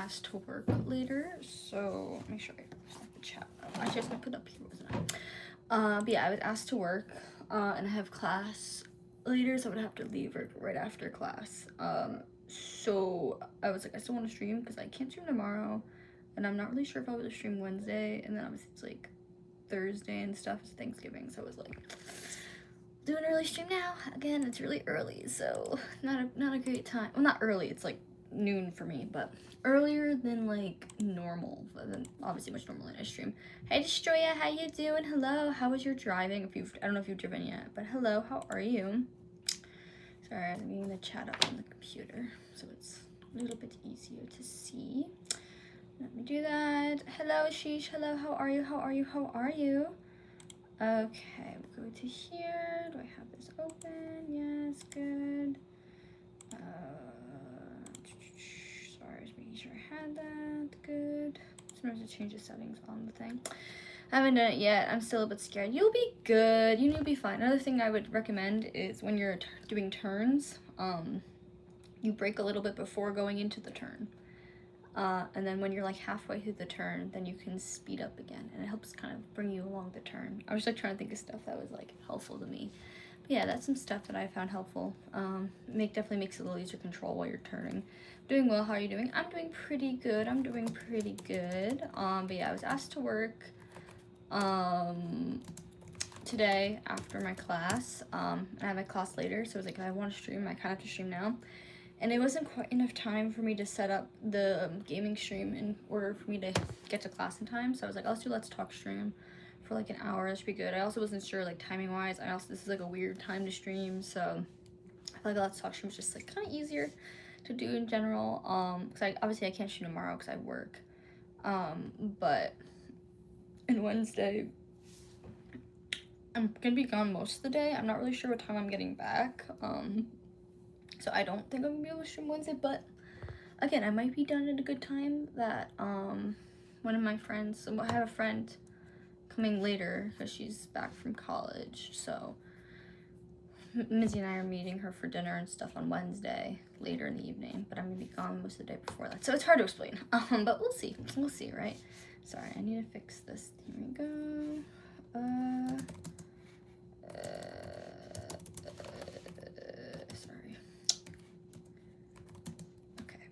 asked to work later, so make sure I have the chat. Actually, I was gonna put it up here, wasn't I? But yeah, I was asked to work, and I have class later, so I would have to leave right after class. So I was like, I still want to stream because I can't stream tomorrow, and I'm not really sure if I would stream Wednesday, and then obviously it's like Thursday and stuff. It's Thanksgiving, so I was like, do an early stream now. Again, it's really early, so not a great time. Well, not early. It's like noon for me, but earlier than like normal. But then obviously much normal than I stream. Hey Destroya, how you doing? Hello. How was your driving? I don't know if you've driven yet, but hello. How are you? Sorry, I'm getting the chat up on the computer, so it's a little bit easier to see. Let me do that. Hello, Sheesh. Hello. How are you? How are you? How are you? Okay, we'll go to here. Do I have this open? Yes, good. Sorry, I was making sure I had that. Good. Sometimes I change the settings on the thing. I haven't done it yet. I'm still a bit scared. You'll be good. You'll be fine. Another thing I would recommend is when you're doing turns, you brake a little bit before going into the turn. And then when you're like halfway through the turn, then you can speed up again, and it helps kind of bring you along the turn. I was like trying to think of stuff that was like helpful to me. But yeah, that's some stuff that I found helpful. Definitely makes it a little easier to control while you're turning. Doing well. How are you doing? I'm doing pretty good. But yeah, I was asked to work today after my class. I have my class later, so I was like, if I want to stream, I kind of have to stream now. And it wasn't quite enough time for me to set up the gaming stream in order for me to get to class in time. So I was like, let's do Let's Talk stream for like an hour. That should be good. I also wasn't sure like timing wise. This is like a weird time to stream, so I feel like Let's Talk stream is just like kind of easier to do in general. Because obviously I can't stream tomorrow because I work. But on Wednesday, I'm gonna be gone most of the day. I'm not really sure what time I'm getting back. So I don't think I'm gonna be able to stream Wednesday, but again, I might be done at a good time that one of my friends, I have a friend coming later because she's back from college, so Mizzy and I are meeting her for dinner and stuff on Wednesday later in the evening, but I'm gonna be gone most of the day before that, so it's hard to explain. But we'll see, right? Sorry, I need to fix this. Here we go. Sorry. Okay.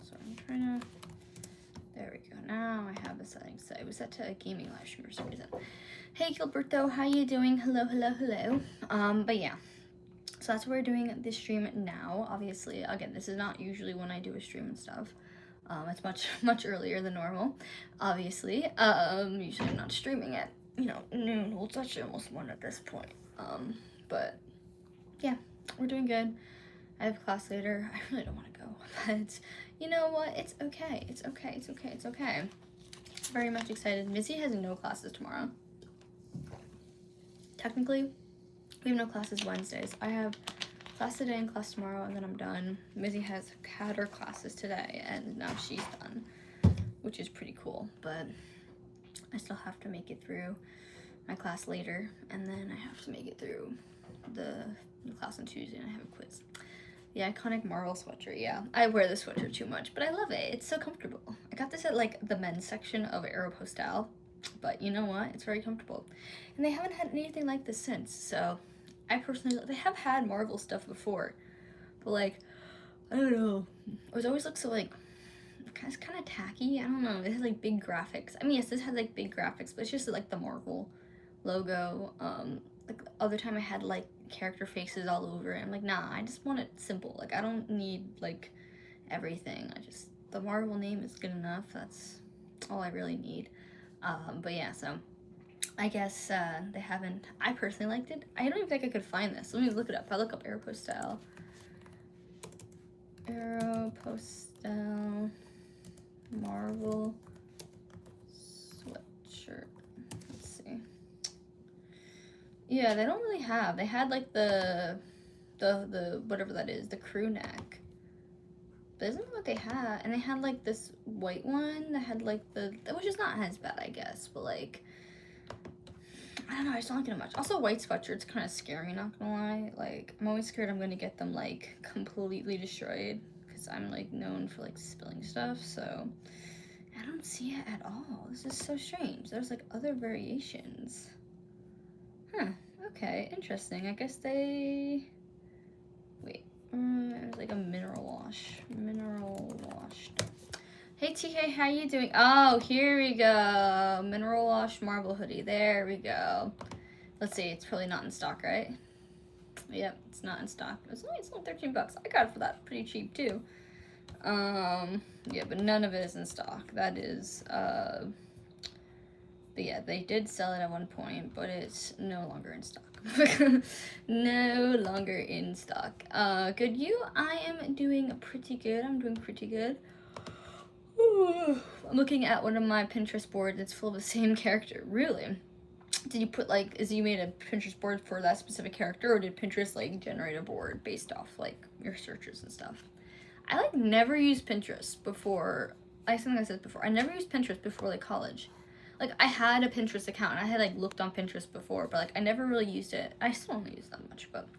So I'm trying to. There we go. Now I have the settings set. It was set to a gaming live stream for some reason. Hey Gilberto, how you doing? Hello. But yeah. So that's what we're doing this stream now. Obviously, again, this is not usually when I do a stream and stuff. It's much earlier than normal. Obviously, usually I'm not streaming at noon. Well, it's actually almost 1 at this point. But yeah, we're doing good. I have class later. I really don't want to go, but you know what? It's okay. It's okay. Very much excited. Missy has no classes tomorrow. Technically, we have no classes Wednesdays. I have class today and class tomorrow, and then I'm done. Missy has had her classes today, and now she's done, which is pretty cool, but I still have to make it through my class later, and then I have to make it through the class on Tuesday, and I have a quiz. The iconic Marvel sweatshirt, yeah. I wear this sweatshirt too much, but I love it. It's so comfortable. I got this at like the men's section of Aeropostale, but you know what? It's very comfortable. And they haven't had anything like this since, so I personally, they have had Marvel stuff before, but like, I don't know. It always looks so like, it's kind of tacky. I don't know. It has like big graphics. I mean, yes, this has like big graphics, but it's just like the Marvel logo. Like the other time I had like character faces all over it. I'm like, nah, I just want it simple. Like I don't need like everything. The Marvel name is good enough. That's all I really need. But yeah, so I guess they haven't. I personally liked it. I don't even think I could find this. Let me look it up. If I look up Aeropostale Marvel sweatshirt. Let's see. Yeah, they don't really have. They had like the whatever that is, the crew neck. But isn't that what they had? And they had like this white one that had like which is not as bad, I guess, but like I don't know, I just don't like it much. Also, white sweatshirts kind of scare me, not gonna lie. Like, I'm always scared I'm gonna get them like completely destroyed because I'm like known for like spilling stuff, so I don't see it at all. This is so strange. There's like other variations. Huh, okay, interesting. I guess they, wait, it was like a mineral wash. Mineral washed. Hey TK, how you doing? Oh, here we go. Mineral wash marble hoodie. There we go. Let's see, it's probably not in stock, right? Yep, it's not in stock. It's only 13 bucks. I got it for that pretty cheap too. Yeah, but none of it is in stock. That is, but yeah, they did sell it at one point, but it's no longer in stock. No longer in stock. Good, you? I am doing pretty good. I'm doing pretty good. I'm looking at one of my Pinterest boards. It's full of the same character. Really? Did you put like, you made a Pinterest board for that specific character, or did Pinterest like generate a board based off like your searches and stuff? I like never used Pinterest before. I think I said before. I never used Pinterest before like college. Like I had a Pinterest account and I had like looked on Pinterest before, but like I never really used it. I still don't use that much, but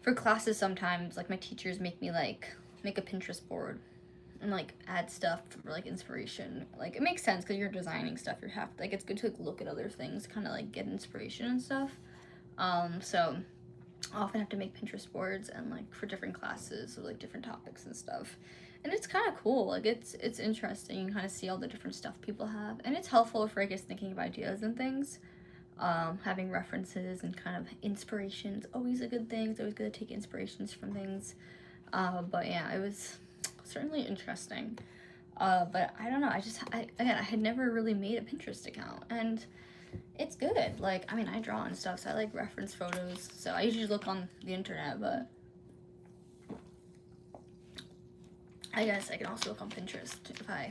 for classes sometimes like my teachers make me like make a Pinterest board and like add stuff for like inspiration. Like it makes sense because you're designing stuff. You have like, it's good to like look at other things, kind of like get inspiration and stuff. So I often have to make Pinterest boards and like for different classes or like different topics and stuff. And it's kind of cool. Like it's interesting. You kind of see all the different stuff people have, and it's helpful for I guess thinking of ideas and things. Having references and kind of inspirations, always a good thing. It's always good to take inspirations from things. But yeah, it was certainly interesting. But I don't know. I had never really made a Pinterest account, and it's good. Like, I mean, I draw and stuff, so I like reference photos. So I usually look on the internet, but I guess I can also look on Pinterest if I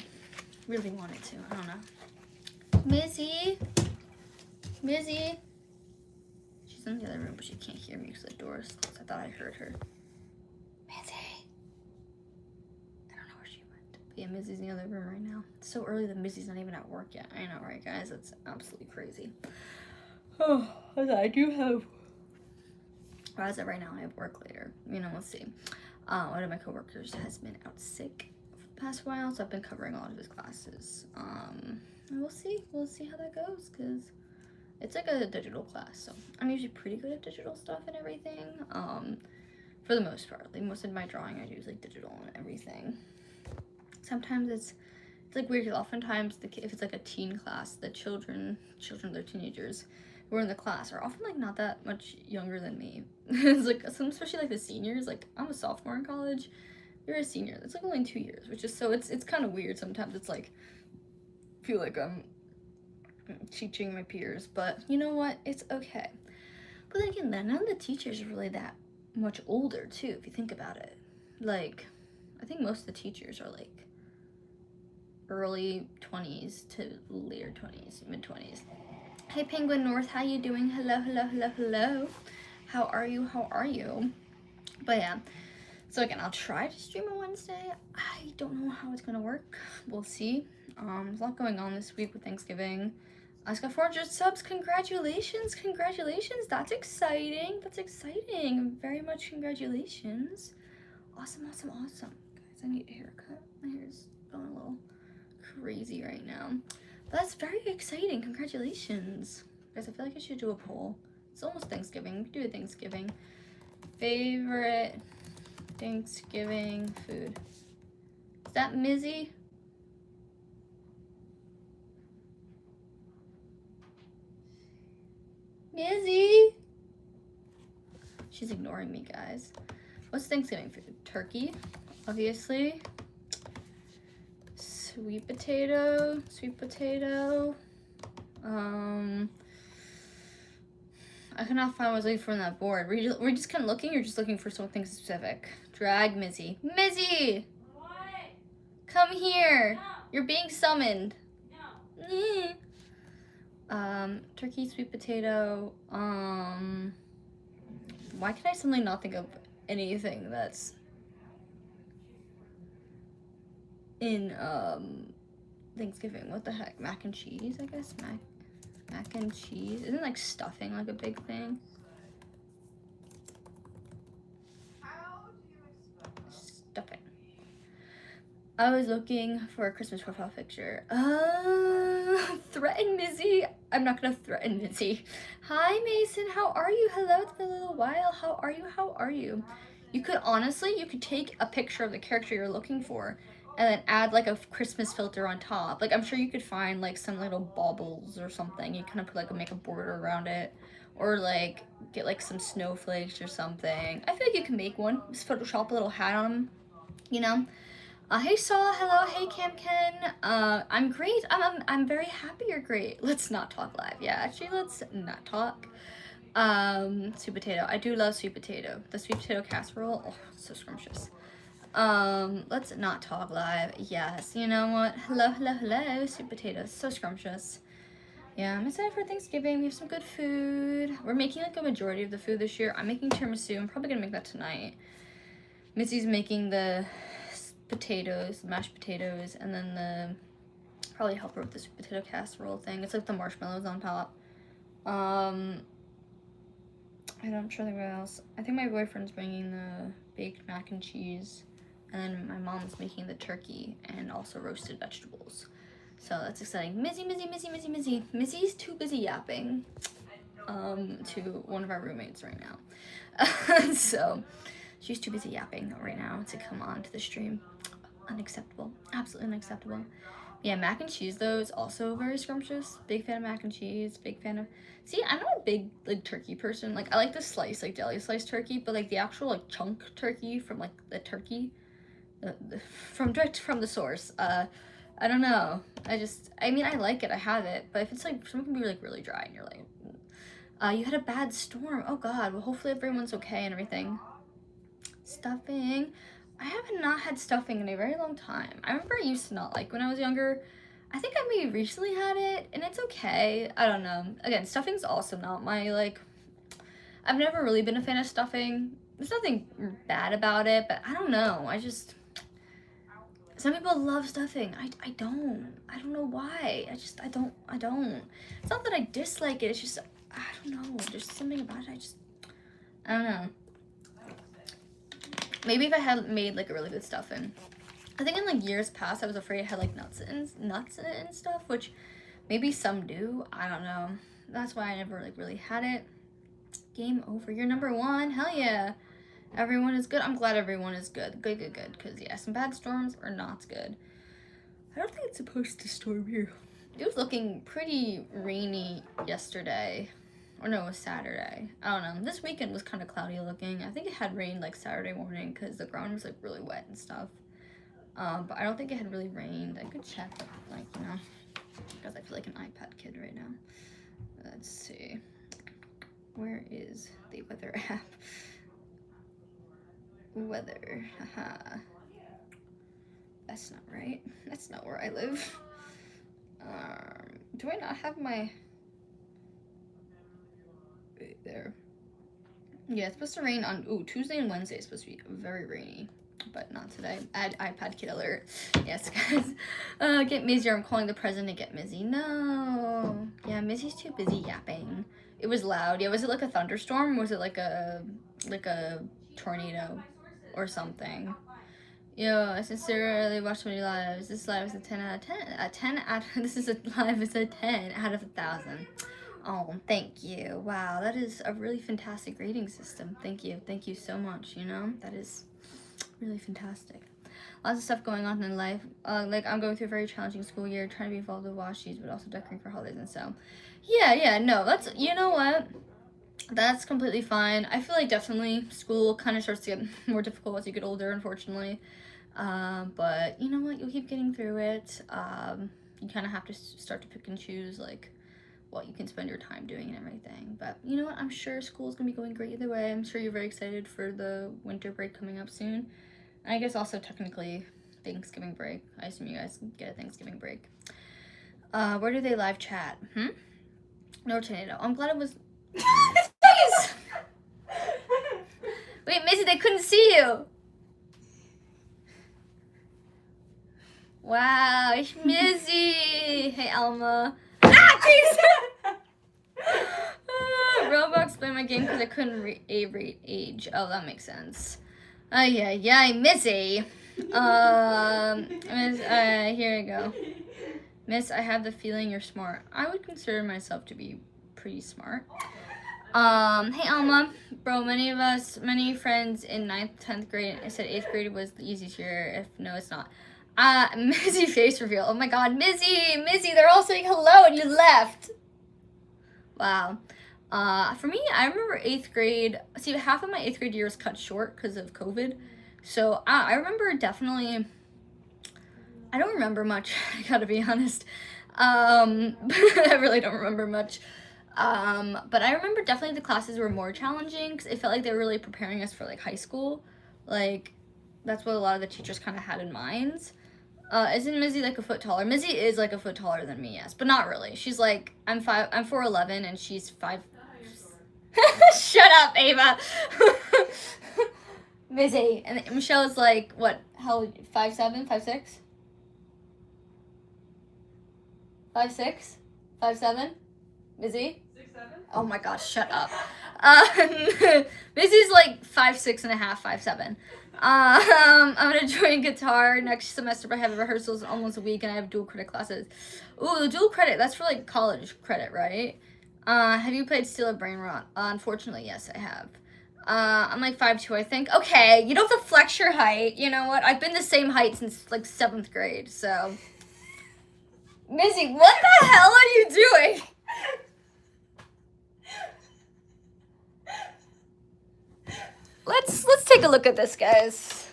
really wanted to. I don't know. Mizzy. She's in the other room, but she can't hear me because the door is closed. I thought I heard her. Mizzy. I don't know where she went. But yeah, Mizzy's in the other room right now. It's so early that Mizzy's not even at work yet. I know, right, guys? That's absolutely crazy. Oh, I do have. Well, as of right now, I have work later. You know, we'll see. One of my coworkers has been out sick for the past while, so I've been covering a lot of his classes. And we'll see how that goes, because it's like a digital class, so I'm usually pretty good at digital stuff and everything. For the most part, like most of my drawing I do is like digital and everything. Sometimes it's like weird, because oftentimes if it's like a teen class, the children, they're teenagers who are in the class are often like not that much younger than me. It's like especially like the seniors. Like I'm a sophomore in college, you're a senior. It's like only 2 years, which is so it's kind of weird sometimes. It's like I feel like I'm teaching my peers, but you know what? It's okay. But then again, none of the teachers are really that much older too, if you think about it. Like I think most of the teachers are like early 20s to later 20s, mid 20s. Hey Penguin North, how you doing? Hello. How are you? But yeah, so again, I'll try to stream on Wednesday. I don't know how it's gonna work. We'll see. There's a lot going on this week with Thanksgiving. I just got 400 subs. Congratulations. That's exciting. Very much congratulations. Awesome. Guys, I need a haircut. My hair's going a little crazy right now. But that's very exciting. Congratulations. Guys, I feel like I should do a poll. It's almost Thanksgiving. We do a Thanksgiving. Favorite Thanksgiving food. Is that Mizzy? Mizzy? She's ignoring me, guys. What's Thanksgiving food? Turkey, obviously. Sweet potato. I cannot find what I was looking for on that board. Were you just kind of looking, or just looking for something specific? Drag Mizzy. Mizzy! What? Come here! No. You're being summoned. No. Turkey, sweet potato. Why can I suddenly not think of anything that's in, Thanksgiving? What the heck? Mac and cheese, I guess? Mac and cheese? Isn't like stuffing like a big thing? How do you expect that? Stuffing. I was looking for a Christmas profile picture. Threaten Mizzy. I'm not gonna threaten Mizzy. Hi Mason, how are you? Hello, it's been a little while. How are you? How are you? You could honestly, you could take a picture of the character you're looking for and then add like a Christmas filter on top. Like I'm sure you could find like some little baubles or something. You kind of put like make a border around it. Or like get like some snowflakes or something. I feel like you can make one. Just Photoshop a little hat on them, you know? Hey Saw, hello, hey Cam Ken. I'm great. I'm very happy you're great. Let's not talk live. Yeah, actually let's not talk. Sweet potato. I do love sweet potato. The sweet potato casserole. Oh, so scrumptious. Let's not talk live. Yes, you know what? Hello, hello, hello. Sweet potatoes. So scrumptious. Yeah, I'm excited for Thanksgiving. We have some good food. We're making like a majority of the food this year. I'm making tiramisu. I'm probably gonna make that tonight. Missy's making the potatoes, mashed potatoes, and then probably help her with the sweet potato casserole thing. It's like the marshmallows on top. I'm trying to think what else. I think my boyfriend's bringing the baked mac and cheese, and then my mom's making the turkey and also roasted vegetables. So that's exciting. Mizzy. Mizzy's too busy yapping to one of our roommates right now. So she's too busy yapping right now to come on to the stream. Unacceptable. Absolutely unacceptable. Yeah, mac and cheese though is also very scrumptious. Big fan of mac and cheese. Big fan of. See, I'm not a big like turkey person. Like I like the slice, like deli sliced turkey, but like the actual like chunk turkey from like the turkey, from direct from the source. I don't know. I mean, I like it. I have it, but if it's like some can be like really dry, and you're like, you had a bad storm. Oh God. Well, hopefully everyone's okay and everything. Stuffing. I have not had stuffing in a very long time. I remember I used to not like when I was younger. I think I maybe recently had it, and it's okay. I don't know. Again, stuffing's also not my, like... I've never really been a fan of stuffing. There's nothing bad about it, but I don't know. I just... Some people love stuffing. I don't. I don't know why. I don't. It's not that I dislike it. It's just, I don't know. There's something about it. I don't know. Maybe if I had made like a really good stuffing. I think in like years past I was afraid it had like nuts in it and stuff, which maybe some do. I don't know. That's why I never like really had it. Game over. You're number one. Hell yeah. Everyone is good. I'm glad everyone is good. Good. Because yeah, some bad storms are not good. I don't think it's supposed to storm here. It was looking pretty rainy yesterday. Or no, it was Saturday. I don't know. This weekend was kind of cloudy looking. I think it had rained like Saturday morning because the ground was like really wet and stuff. But I don't think it had really rained. I could check, like, you know, because I feel like an iPad kid right now. Let's see. Where is the weather app? Weather. Haha. That's not right. That's not where I live. Do I not have my... Right there. Yeah, it's supposed to rain on Tuesday and Wednesday. It's supposed to be very rainy, but not today. Add iPad kid alert. Yes, guys. Get Mizzy. I'm calling the president. Get Mizzy. No. Yeah, Mizzy's too busy yapping. It was loud. Yeah, was it like a thunderstorm? Or was it like a tornado or something? Yo, I sincerely watched 20 lives. This live is a 10 out of 10. This is a live is a 10 out of 1,000. Oh, thank you. Wow, that is a really fantastic rating system. Thank you so much, you know? That is really fantastic. Lots of stuff going on in life. Like, I'm going through a very challenging school year, trying to be involved with washies, but also decorating for holidays, and so. Yeah, no, that's, you know what? That's completely fine. I feel like definitely school kind of starts to get more difficult as you get older, unfortunately. But you know what? You'll keep getting through it. You kind of have to start to pick and choose, like, what you can spend your time doing and everything. But you know what? I'm sure school's gonna be going great either way. I'm sure you're very excited for the winter break coming up soon. And I guess also technically Thanksgiving break. I assume you guys get a Thanksgiving break. Where do they live chat? No tornado. I'm glad it was... Wait, Missy, they couldn't see you. Wow, it's Missy. Hey, Alma. Jeez! Roblox played my game because I couldn't rate age. Oh, that makes sense. Yeah, Missy. Miss, here you go. Miss, I have the feeling you're smart. I would consider myself to be pretty smart. Hey Alma, bro, many friends in 9th, 10th grade said 8th grade was the easiest year. If no, it's not. Mizzy face reveal. Oh my god, Mizzy, they're all saying hello and you left. Wow. For me, I remember 8th grade. See, half of my 8th grade year was cut short because of COVID. So I remember definitely, I don't remember much, I gotta be honest. I really don't remember much. But I remember definitely the classes were more challenging because it felt like they were really preparing us for like high school. Like, that's what a lot of the teachers kind of had in mind. Isn't Mizzy like a foot taller? Mizzy is like a foot taller than me, yes, but not really. She's like, I'm 4'11" and she's 5. Shut up, Ava. Mizzy. And Michelle is like, what, how, 5'7", 5'6"? 5'6"? 5'7"? Mizzy? 6'7"? Oh my gosh, shut up. Mizzy's like 5'6.5", 5'7". I'm gonna join guitar next semester, but I have rehearsals in almost a week and I have dual credit classes. Ooh, the dual credit, that's for like college credit, right? Have you played Steel of Brain Rot? Unfortunately, yes, I have. I'm like 5'2", I think. Okay, you don't have to flex your height. You know what? I've been the same height since like 7th grade, so. Mizzy, what the hell are you doing? Let's take a look at this, guys.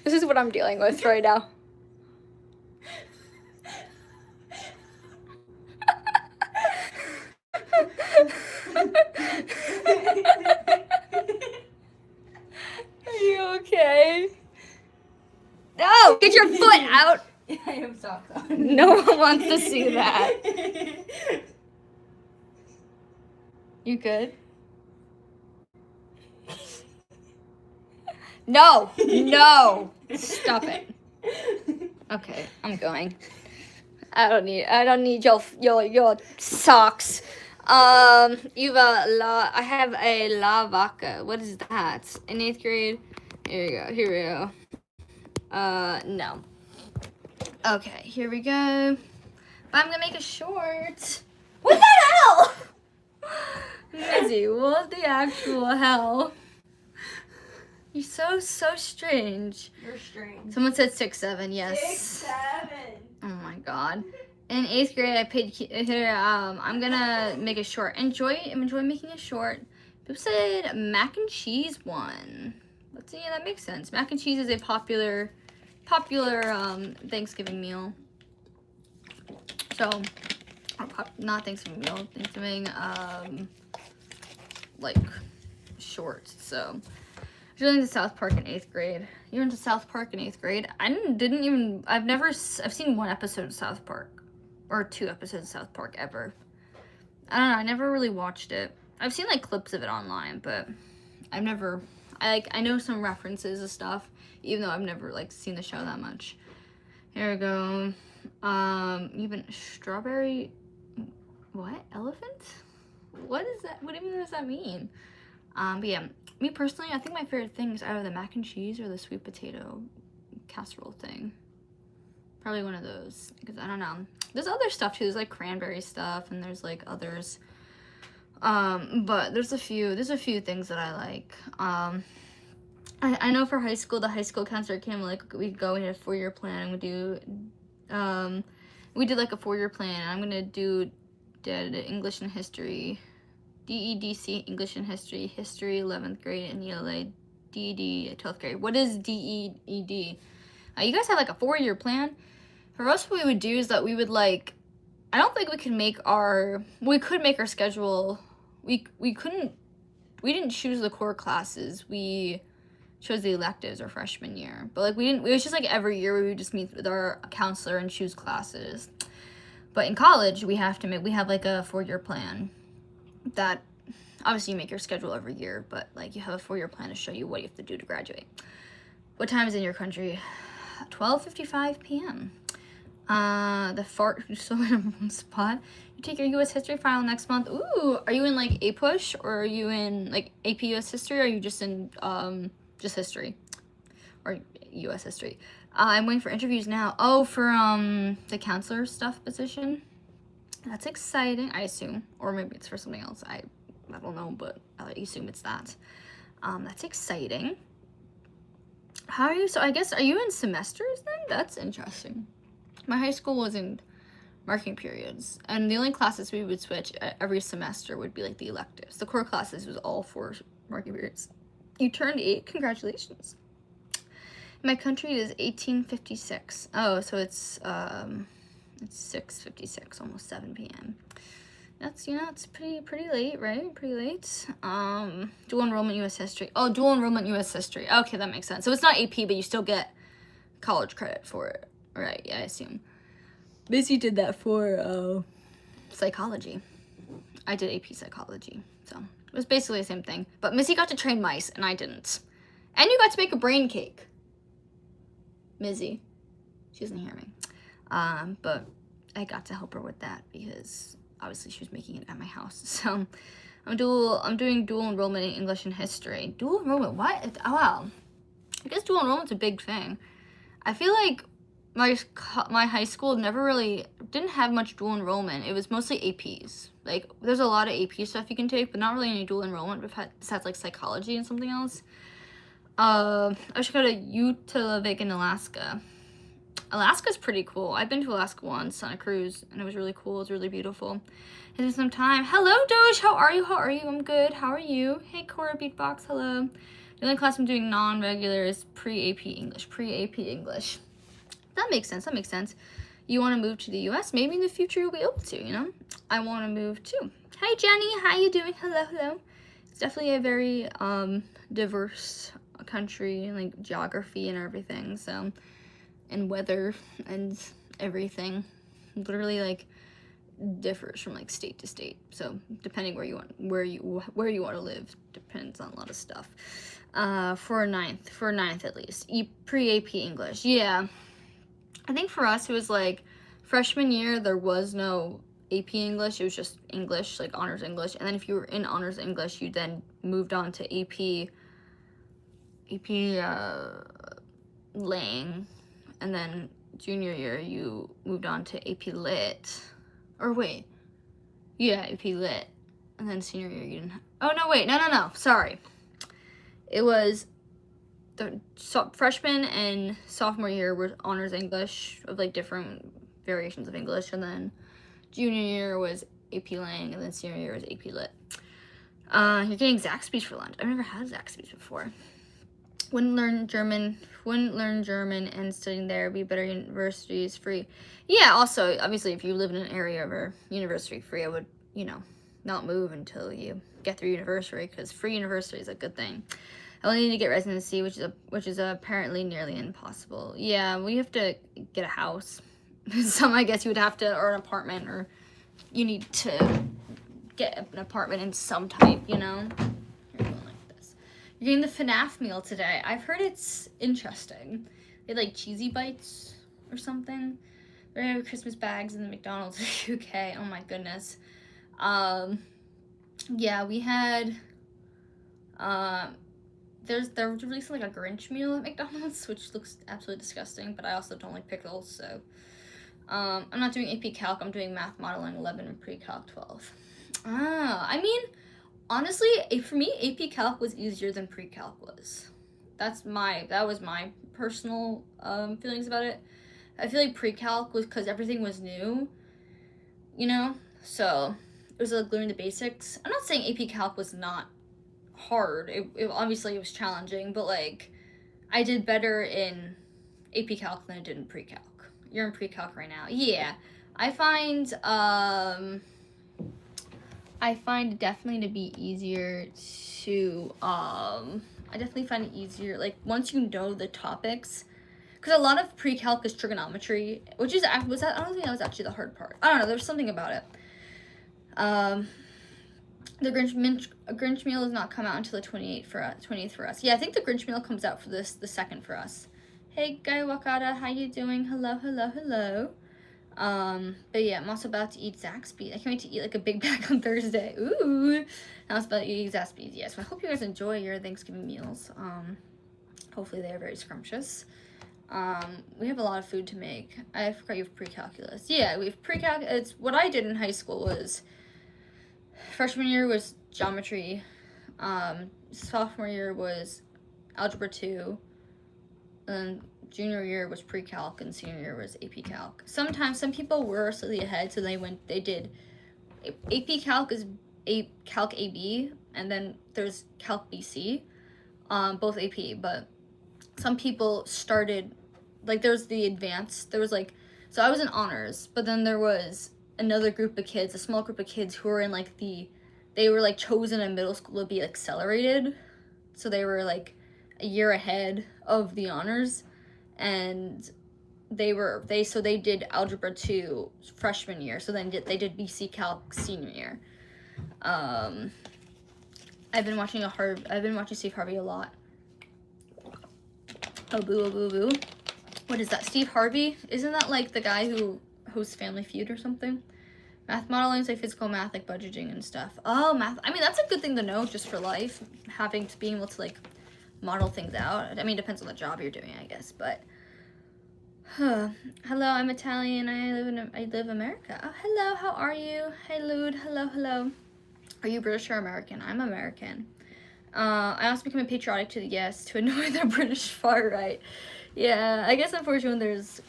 This is what I'm dealing with right now. Are you okay? No, get your foot out. I have socks on. No one wants to see that. You good? No, stop it. Okay, I'm going. I don't need your socks. I have a La Vaca. What is that? In 8th grade? Here we go. No. Okay, here we go. But I'm gonna make a short. What the hell? Mizzy, what the actual hell? You're so strange. You're strange. Someone said 6'7", yes. 6'7". Oh my god. In 8th grade, I paid here. I'm gonna make a short. I'm enjoying making a short. People said mac and cheese one. Let's see. Yeah, that makes sense. Mac and cheese is a popular Thanksgiving meal. So, not Thanksgiving meal. Thanksgiving like short. So. I was going to South Park in 8th grade. You went to South Park in 8th grade? I've seen one episode of South Park. Or 2 episodes of South Park ever. I don't know, I never really watched it. I've seen like clips of it online, but I know some references and stuff, even though I've never like seen the show that much. Here we go. Even strawberry, what? Elephant? What is that? What even does that mean? But yeah, me personally, I think my favorite thing is either the mac and cheese or the sweet potato casserole thing. Probably one of those, because I don't know. There's other stuff too. There's like cranberry stuff, and there's like others. But there's a few things that I like. I know for high school, the high school counselor came, like, we had a 4-year plan. We did like a 4-year plan. I'm gonna do English and history. DEDC, English and History, 11th grade, and ELA, DED, 12th grade. What is DED? You guys have like a 4-year plan? For us, what we would do is that we would like, I don't think we could make our schedule. We didn't choose the core classes. We chose the electives our freshman year. But like it was just like every year we would just meet with our counselor and choose classes. But in college, we have like a 4-year plan. That obviously you make your schedule every year, but like you have a 4-year plan to show you what you have to do to graduate. What time is in your country? 12:55 p.m. The fart who's still in a spot. You take your U.S. history final next month. Ooh, are you in like APUSH or are you in like AP U.S. history? Or are you just in just history or U.S. history? I'm waiting for interviews now. Oh, for the counselor stuff position. That's exciting. I assume, or maybe it's for something else. I don't know, but I assume it's that. That's exciting. How are you? So I guess, are you in semesters then? That's interesting. My high school was in marking periods, and the only classes we would switch every semester would be like the electives. The core classes was all 4 marking periods. You turned 8. Congratulations. My country is 1856. Oh, so it's 6:56, almost 7 p.m. That's, it's pretty late, right? Pretty late. Dual enrollment U.S. history. Oh, dual enrollment U.S. history. Okay, that makes sense. So it's not AP, but you still get college credit for it. Right, yeah, I assume. Missy did that for psychology. I did AP psychology, so it was basically the same thing. But Missy got to train mice, and I didn't. And you got to make a brain cake. Missy. She doesn't hear me. But I got to help her with that because obviously she was making it at my house. So I'm doing dual enrollment in English and history. Dual enrollment, what? Oh, wow. I guess dual enrollment's a big thing. I feel like my high school never really didn't have much dual enrollment. It was mostly APs. Like, there's a lot of AP stuff you can take, but not really any dual enrollment besides like psychology and something else. I should go to Utah-Vik in Alaska. Alaska's pretty cool. I've been to Alaska once on a cruise, and it was really cool. It was really beautiful. It's been some time. Hello, Doge. How are you? How are you? I'm good. How are you? Hey, Cora Beatbox. Hello. The only class I'm doing non-regular is pre-AP English. Pre-AP English. That makes sense. That makes sense. You want to move to the U.S.? Maybe in the future you'll be able to, I want to move too. Hi, Jenny. How you doing? Hello, hello. It's definitely a very diverse country, like geography and everything, so, and weather and everything literally like differs from like state to state, so depending where you want to live depends on a lot of stuff. For ninth at least, pre-AP English. Yeah, I think for us it was like freshman year there was no AP English, it was just English, like honors English, and then if you were in honors English you then moved on to AP Lang, and then junior year you moved on to AP Lit, or wait, yeah, AP Lit, and then senior year you didn't oh no, wait, no, sorry, it was the freshman and sophomore year were honors English of like different variations of English, and then junior year was AP Lang, and then senior year was AP Lit. You're getting Zaxby's for lunch. I've never had Zaxby's before. Wouldn't learn German, and studying there, be better universities free. Yeah, also, obviously, if you live in an area where university free, I would, not move until you get through university, because free university is a good thing. I only need to get residency, which is apparently nearly impossible. Yeah, we have to get a house. Some, I guess you would have to, or an apartment, or you need to get an apartment in some type, You're going like this. You're getting the FNAF meal today. I've heard it's interesting. They had like cheesy bites or something. They're gonna have Christmas bags in the McDonald's UK. Oh my goodness. Yeah, we had, they're releasing like a Grinch meal at McDonald's, which looks absolutely disgusting, but I also don't like pickles, so. I'm not doing AP Calc, I'm doing Math Modeling 11 and Pre-Calc 12. I mean, honestly, for me, AP Calc was easier than Pre-Calc was. That was my personal feelings about it. I feel like Pre-Calc was because everything was new, so it was like learning the basics. I'm not saying AP Calc was not hard. It obviously it was challenging, but like I did better in AP Calc than I did in Pre-Calc. You're in Pre-Calc right now. Yeah, I find it definitely to be easier to I definitely find it easier like once you know the topics, because a lot of Pre-Calc is trigonometry, which is I don't think that was actually the hard part. I don't know, there's something about it. The Grinch meal does not come out until the 28th for us. Yeah, I think the Grinch meal comes out for the 2nd for us. Hey, Guy Wakata, how you doing? Hello, hello, hello. But yeah, I'm also about to eat Zaxby's. I can't wait to eat like a Big Mac on Thursday. Ooh, I was about to eat Zaxby's. Yeah, so I hope you guys enjoy your Thanksgiving meals. Hopefully they are very scrumptious. We have a lot of food to make. I forgot you have pre-calculus. Yeah, we have pre-calculus. It's what I did in high school was freshman year was geometry. Sophomore year was algebra 2. And junior year was pre-calc and senior year was AP Calc. Sometimes some people were slightly ahead, so they did AP Calc is Calc AB, and then there's Calc BC, both AP. But some people started, like there's the advanced. There was like, so I was in honors, but then there was another group of kids, a small group of kids who were in like they were like chosen in middle school to be accelerated, so they were like a year ahead of the honors, and they did algebra 2 freshman year, so then they did BC Calc senior year. I've been watching Steve Harvey a lot. Oh boo, oh boo, boo. What is that? Steve Harvey? Isn't that like the guy who hosts Family Feud or something? Math modeling, like physical math, like budgeting and stuff. Oh, math. I mean, that's a good thing to know just for life, being able to like model things out. I mean, it depends on the job you're doing, I guess, but hello, I'm Italian. I live in America. Oh, hello, how are you? Hey, Lude. Hello. Are you British or American? I'm American. I also become patriotic to annoy the British far right. Yeah, I guess unfortunately there's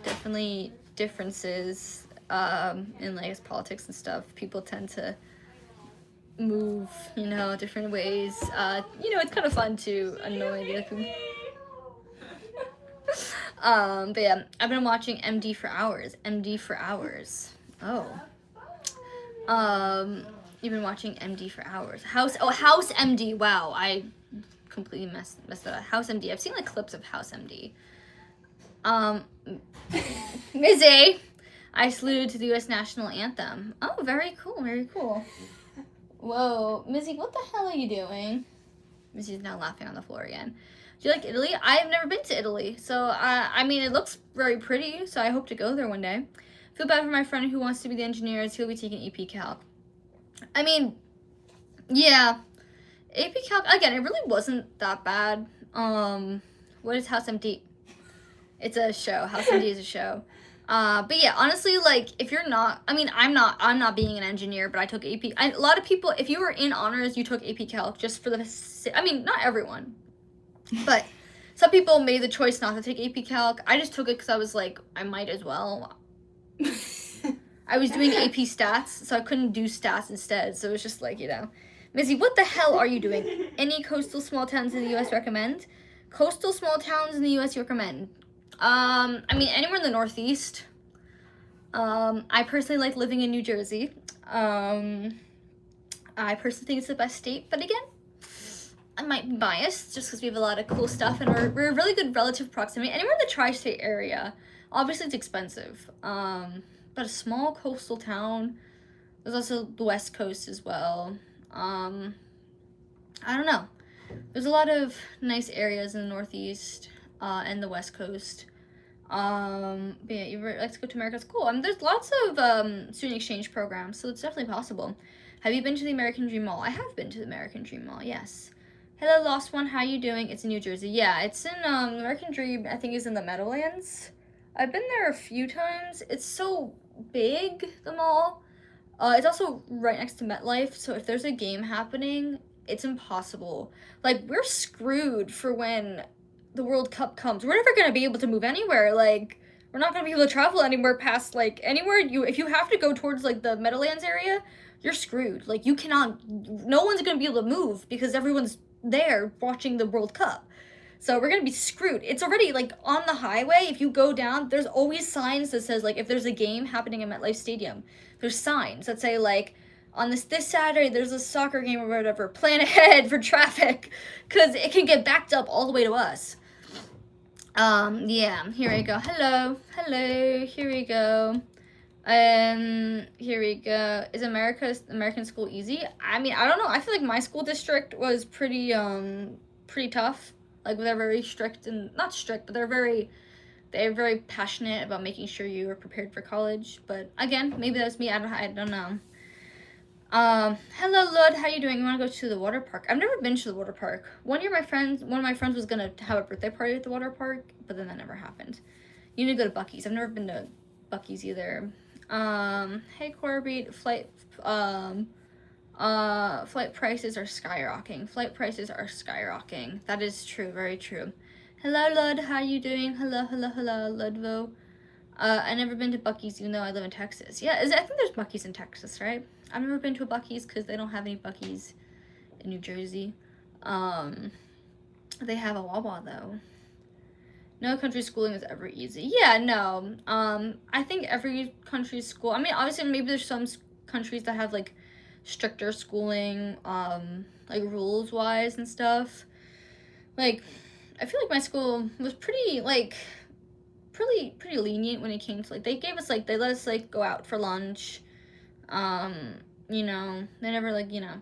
definitely differences in like politics and stuff. People tend to move, different ways. It's kind of fun to annoy the other people. But yeah, I've been watching MD for hours. Oh. You've been watching MD for hours. House MD. Wow, I completely messed that up. House MD. I've seen like clips of House MD. Mizzy, I saluted to the U.S. national anthem. Oh, very cool. Whoa, Mizzy, what the hell are you doing? Mizzy's now laughing on the floor again. Do you like Italy? I have never been to Italy, so I mean, it looks very pretty, so I hope to go there one day. Feel bad for my friend who wants to be the engineer, as he'll be taking AP Calc. I mean, yeah, AP Calc, again, it really wasn't that bad. What is House MD? It's a show. House MD is a show. But yeah, honestly, like, if you're not, I mean, I'm not being an engineer, but I took AP. A lot of people, if you were in honors, you took AP Calc just for I mean, not everyone, but some people made the choice not to take AP Calc. I just took it because I was like, I might as well. I was doing AP Stats, so I couldn't do Stats instead, so it was just like, Mizzy, what the hell are you doing? Any coastal small towns in the U.S. recommend? Coastal small towns in the U.S. you recommend? I mean, anywhere in the Northeast. I personally like living in New Jersey. I personally think it's the best state, but again, I might be biased just because we have a lot of cool stuff and we're a really good relative proximity. Anywhere in the tri-state area, obviously it's expensive. But a small coastal town. There's also the West Coast as well. I don't know. There's a lot of nice areas in the Northeast and the West Coast. But yeah, you like to go to America, it's cool. I mean, there's lots of student exchange programs, so it's definitely possible. Have you been to the American Dream Mall? I have been to the American Dream Mall, yes. Hello, Lost One, how you doing? It's in New Jersey. Yeah, it's in American Dream, I think is in the Meadowlands. I've been there a few times. It's so big, the mall. It's also right next to MetLife, so if there's a game happening, it's impossible. Like, we're screwed for when the World Cup comes. We're never gonna be able to move anywhere. Like, we're not gonna be able to travel anywhere past, like, anywhere. If you have to go towards, like, the Meadowlands area, you're screwed. Like, you cannot, no one's gonna be able to move because everyone's there watching the World Cup. So we're gonna be screwed. It's already, like, on the highway. If you go down, there's always signs that says, like, if there's a game happening in MetLife Stadium, there's signs that say, like, on this Saturday, there's a soccer game or whatever. Plan ahead for traffic, because it can get backed up all the way to us. Yeah, here we go. Hello, here we go. Here we go. Is American school easy? I mean, I don't know. I feel like my school district was pretty tough. Like, they're very strict, and not strict, but they're very they're very passionate about making sure you are prepared for college. But again, maybe that's me. I don't know. Hello Lud, how you doing? You want to go to the water park? I've never been to the water park. One of my friends was gonna have a birthday party at the water park, but then that never happened. You need to go to Buc-ee's. I've never been to Buc-ee's either. Hey Corby, flight prices are skyrocketing. Flight prices are skyrocketing. That is true, very true. Hello Lud, how you doing? Hello, Ludvo. I've never been to Buc-ee's even though I live in Texas. Yeah, I think there's Buc-ee's in Texas, right? I've never been to a Buc-ee's because they don't have any Buc-ee's in New Jersey. They have a Wawa though. No country schooling is ever easy. Yeah, no. I think every country's school. I mean, obviously, maybe there's some countries that have like stricter schooling, like rules wise and stuff. Like, I feel like my school was pretty lenient when it came to like they let us like go out for lunch. You know, they never like, you know.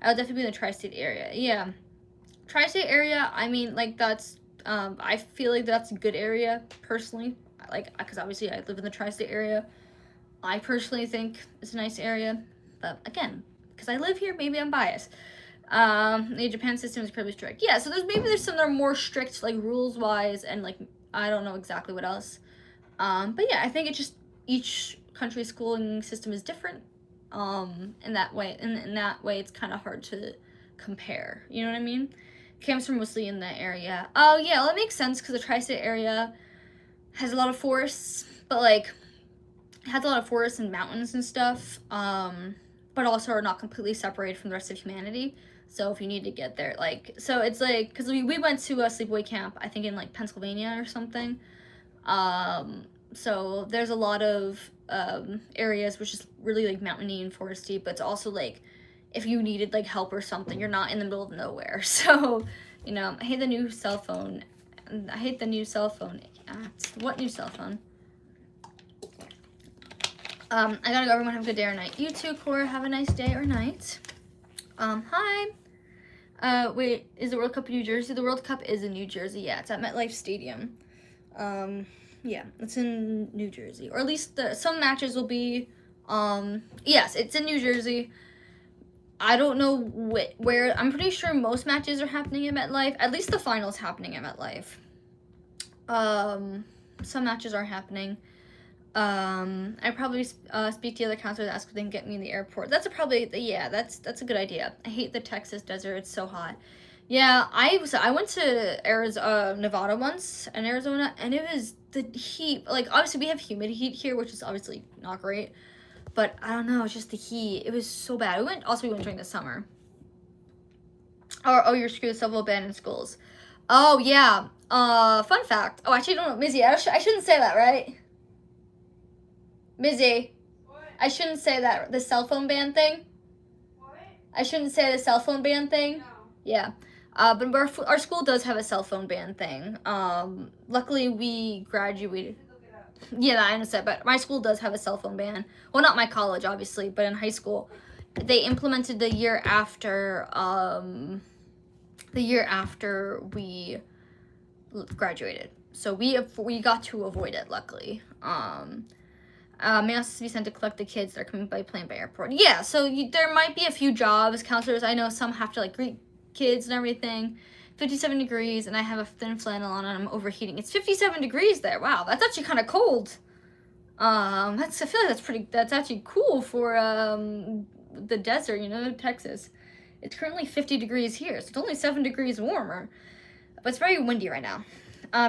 I would definitely be in the tri-state area. Yeah. Tri-state area, I mean, like that's I feel like that's a good area personally. Like, because obviously I live in the tri-state area. I personally think it's a nice area, but again, because I live here, maybe I'm biased. The Japan system is incredibly strict. Yeah, so there's some that are more strict, like rules wise, and like I don't know exactly what else. But yeah, I think it's just each country's schooling system is different. In that way, it's kind of hard to compare. You know what I mean? Camps are mostly in that area. Oh yeah, well, that makes sense because the tri-state area has a lot of forests, but like it has a lot of forests and mountains and stuff. But also are not completely separated from the rest of humanity. So if you need to get there, like, so it's like, because we went to a sleepaway camp, I think in like Pennsylvania or something. So there's a lot of areas which is really like mountainy and foresty, but it's also like if you needed like help or something, you're not in the middle of nowhere. So, you know, I hate the new cell phone. What new cell phone? I gotta go. Everyone have a good day or night. You too, Cora. Have a nice day or night. Hi. Wait, is the World Cup in New Jersey? The World Cup is in New Jersey. Yeah, it's at MetLife Stadium. Yeah, it's in New Jersey, or at least some matches will be. Yes, it's in New Jersey. I don't know where. I'm pretty sure most matches are happening at MetLife. At least the finals happening at MetLife. Some matches are happening. I probably speak to the other counselors, ask if they can get me in the airport. That's a good idea. I hate the Texas desert. It's so hot. Yeah, I went to Arizona, Nevada once, in Arizona, and it was the heat. Like, obviously, we have humid heat here, which is obviously not great. But, I don't know, it's just the heat. It was so bad. We went during the summer. Oh, you're screwed. Several abandoned schools. Oh, yeah. Fun fact. Oh, actually, don't know. Mizzy, I shouldn't say that, right? Mizzy. What? I shouldn't say that. The cell phone ban thing? What? I shouldn't say the cell phone ban thing? No. Yeah. But our school does have a cell phone ban thing. Luckily, we graduated. Yeah, I understand, but my school does have a cell phone ban. Well, not my college, obviously, but in high school, they implemented the year after we graduated. So we got to avoid it, luckily. May also be sent to collect the kids that are coming by plane by airport. Yeah, so there might be a few jobs. Counselors, I know some have to like greet kids and everything. 57 degrees, and I have a thin flannel on, and I'm overheating. It's 57 degrees there. Wow, that's actually kind of cold. I feel like that's actually cool for the desert, you know, Texas. It's currently 50 degrees here, so it's only 7 degrees warmer. But it's very windy right now.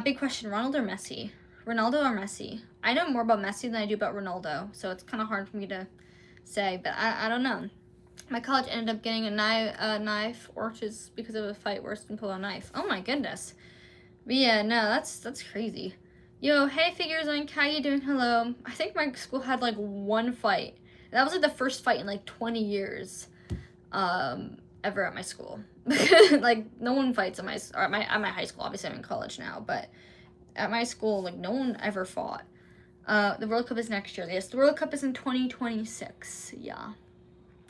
Big question, Ronaldo or Messi? Ronaldo or Messi? I know more about Messi than I do about Ronaldo, so it's kind of hard for me to say, but I don't know. My college ended up getting a knife, or just because of a fight worse than pull a knife. Oh my goodness. But yeah, no, that's crazy. Yo, hey Figures Inc., how you doing? Hello. I think my school had like one fight. That was like the first fight in like 20 years, ever at my school. Like no one fights at my high school. Obviously I'm in college now, but at my school, like no one ever fought. The World Cup is next year. Yes, the World Cup is in 2026. Yeah.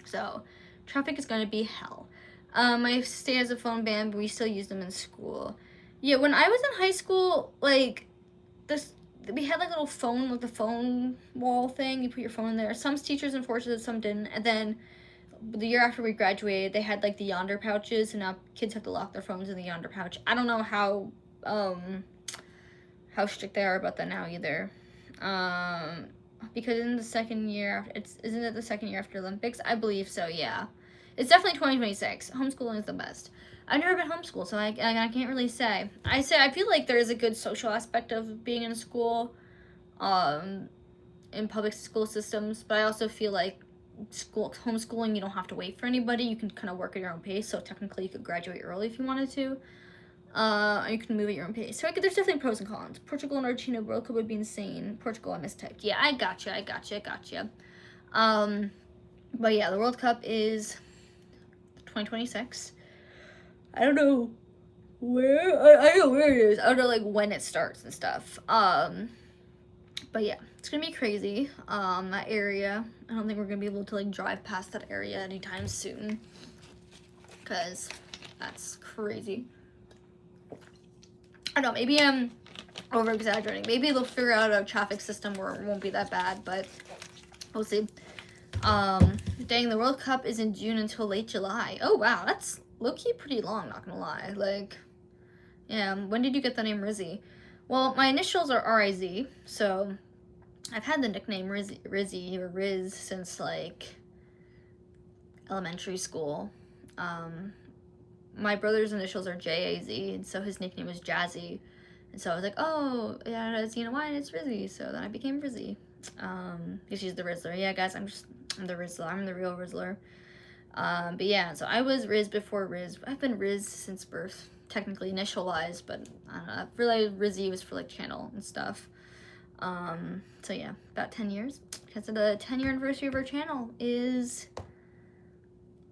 So, traffic is gonna be hell. My state has a phone ban, but we still use them in school. Yeah, when I was in high school, like, we had like a little phone, like the phone wall thing. You put your phone in there. Some teachers enforced it, some didn't. And then the year after we graduated, they had like the Yonder pouches, and now kids have to lock their phones in the Yonder pouch. I don't know how strict they are about that now either. Because in the second year, isn't it the second year after Olympics? I believe so. Yeah, it's definitely 2026. Homeschooling is the best. I've never been homeschooled, so I can't really say. I feel like there is a good social aspect of being in a school, in public school systems, but I also feel like homeschooling, you don't have to wait for anybody. You can kind of work at your own pace, so technically you could graduate early if you wanted to. You can move at your own pace. So there's definitely pros and cons. Portugal and Argentina World Cup would be insane. Portugal, I mistyped. Yeah, I gotcha. But yeah, the World Cup is 2026. I don't know where. I know where it is. I don't know like when it starts and stuff. But yeah, it's gonna be crazy. That area. I don't think we're gonna be able to like drive past that area anytime soon, cause that's crazy. I don't know. Maybe I'm over exaggerating. Maybe they'll figure out a traffic system where it won't be that bad, but we'll see. Dang, the World Cup is in June until late July. Oh wow, that's low-key pretty long, not gonna lie. Like, yeah, when did you get the name Rizzy? Well, my initials are R-I-Z, so I've had the nickname Rizzy or Riz since like elementary school. My brother's initials are J-A-Z, and so his nickname was Jazzy. And so I was like, oh, yeah, it's, you know why, it's Rizzy. So then I became Rizzy. Because she's the Rizzler. Yeah, guys, I'm the Rizzler. I'm the real Rizzler. But yeah, so I was Riz before Riz. I've been Riz since birth, technically initial-wise, but I don't know. I realized Rizzy was for like channel and stuff. So yeah, about 10 years. Because the 10-year anniversary of our channel is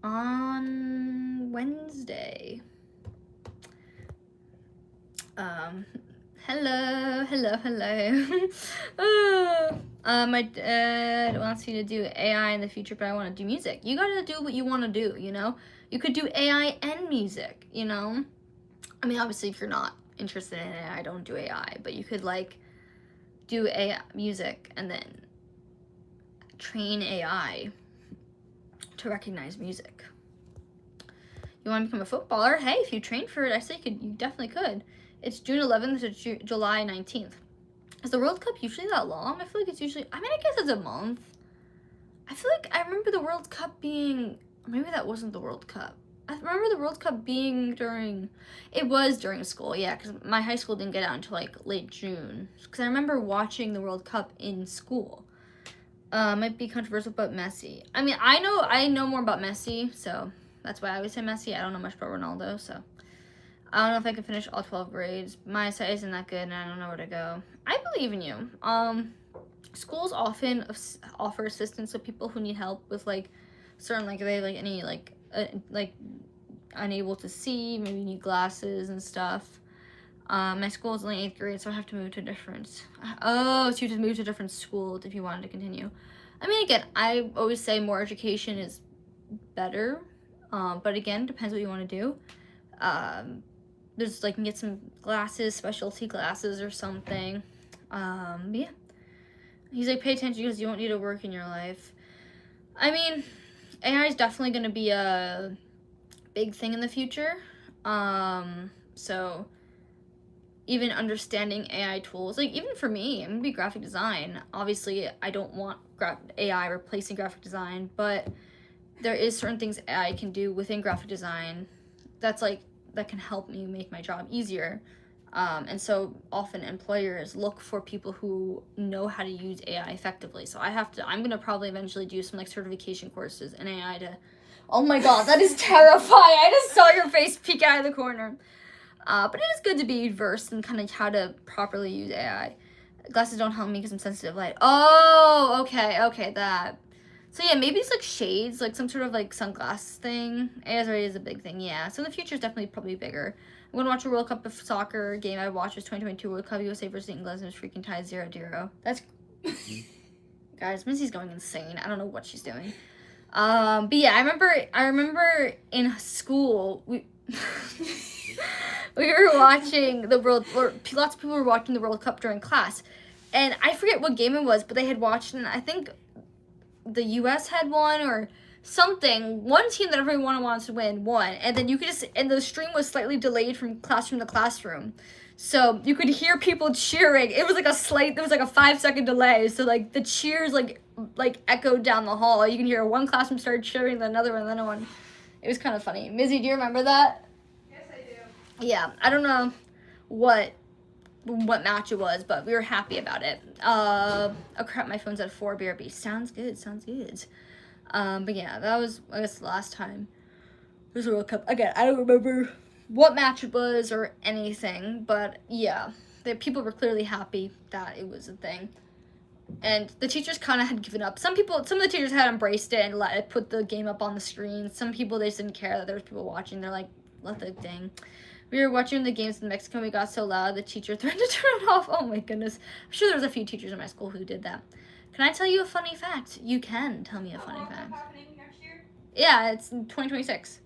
on Wednesday. Hello. My dad wants you to do AI in the future, but I want to do music. You gotta do what you want to do, you know? You could do AI and music, you know? I mean, obviously, if you're not interested in AI, don't do AI, but you could, like, do AI music and then train AI to recognize music. You want to become a footballer? Hey, if you train for it, I say you definitely could. It's June 11th to July 19th. Is the World Cup usually that long? I feel like it's usually, I mean, I guess it's a month. I feel like I remember the World Cup being, maybe that wasn't the World Cup. I remember the World Cup being it was during school, yeah, because my high school didn't get out until like late June. Because I remember watching the World Cup in school. Might be controversial, but Messi. I mean, I know more about Messi, so that's why I always say Messi. I don't know much about Ronaldo, so I don't know if I can finish all 12 grades. My eyesight isn't that good, and I don't know where to go. I believe in you. Schools often offer assistance to people who need help with like certain like they like any like unable to see, maybe need glasses and stuff. My school is only 8th grade, so I have to move to a different. Oh, so you just move to a different school if you wanted to continue. I mean, again, I always say more education is better, but again, depends what you want to do. There's like, you can get some glasses, specialty glasses or something. Yeah. He's like, pay attention because you won't need to work in your life. I mean, AI is definitely going to be a big thing in the future. So even understanding AI tools, like even for me, I'm going to be graphic design. Obviously, I don't want AI replacing graphic design, but there is certain things AI can do within graphic design that can help me make my job easier. And so often employers look for people who know how to use AI effectively. So I'm going to probably eventually do some like certification courses in AI to, oh my God, that is terrifying. I just saw your face peek out of the corner. But it is good to be versed in kind of how to properly use AI. Glasses don't help me because I'm sensitive light. Oh, okay, that. So yeah, maybe it's like shades, like some sort of like sunglass thing. AI already is a big thing, yeah. So the future is definitely probably bigger. I'm gonna watch a World Cup of soccer game I watched was 2022 World Cup USA versus England, and it was freaking tied 0-0. That's guys, Missy's going insane. I don't know what she's doing. But yeah, I remember in school We were watching the World, or lots of people were watching the World Cup during class. And I forget what game it was, but they had watched, and I think the U.S. had won or something. One team that everyone wants to win won. And then you could just, and the stream was slightly delayed from classroom to classroom. So you could hear people cheering. It was like there was like a 5-second delay. So like the cheers like echoed down the hall. You can hear one classroom started cheering, then another one. It was kind of funny. Mizzy, do you remember that? Yes, I do. Yeah, I don't know what match it was, but we were happy about it. Oh crap, my phone's at 4 BRB. Sounds good. But yeah, that was, I guess, the last time there was a World Cup. Again, I don't remember what match it was or anything, but yeah, people were clearly happy that it was a thing. And the teachers kind of had given up. Some of the teachers had embraced it and put the game up on the screen. Some people, they just didn't care that there was people watching. They're like, let the thing. We were watching the games in Mexico and we got so loud the teacher threatened to turn it off. Oh my goodness. I'm sure there was a few teachers in my school who did that. Can I tell you a funny fact? You can tell me a funny fact. What's happening next year? Yeah, it's in 2026.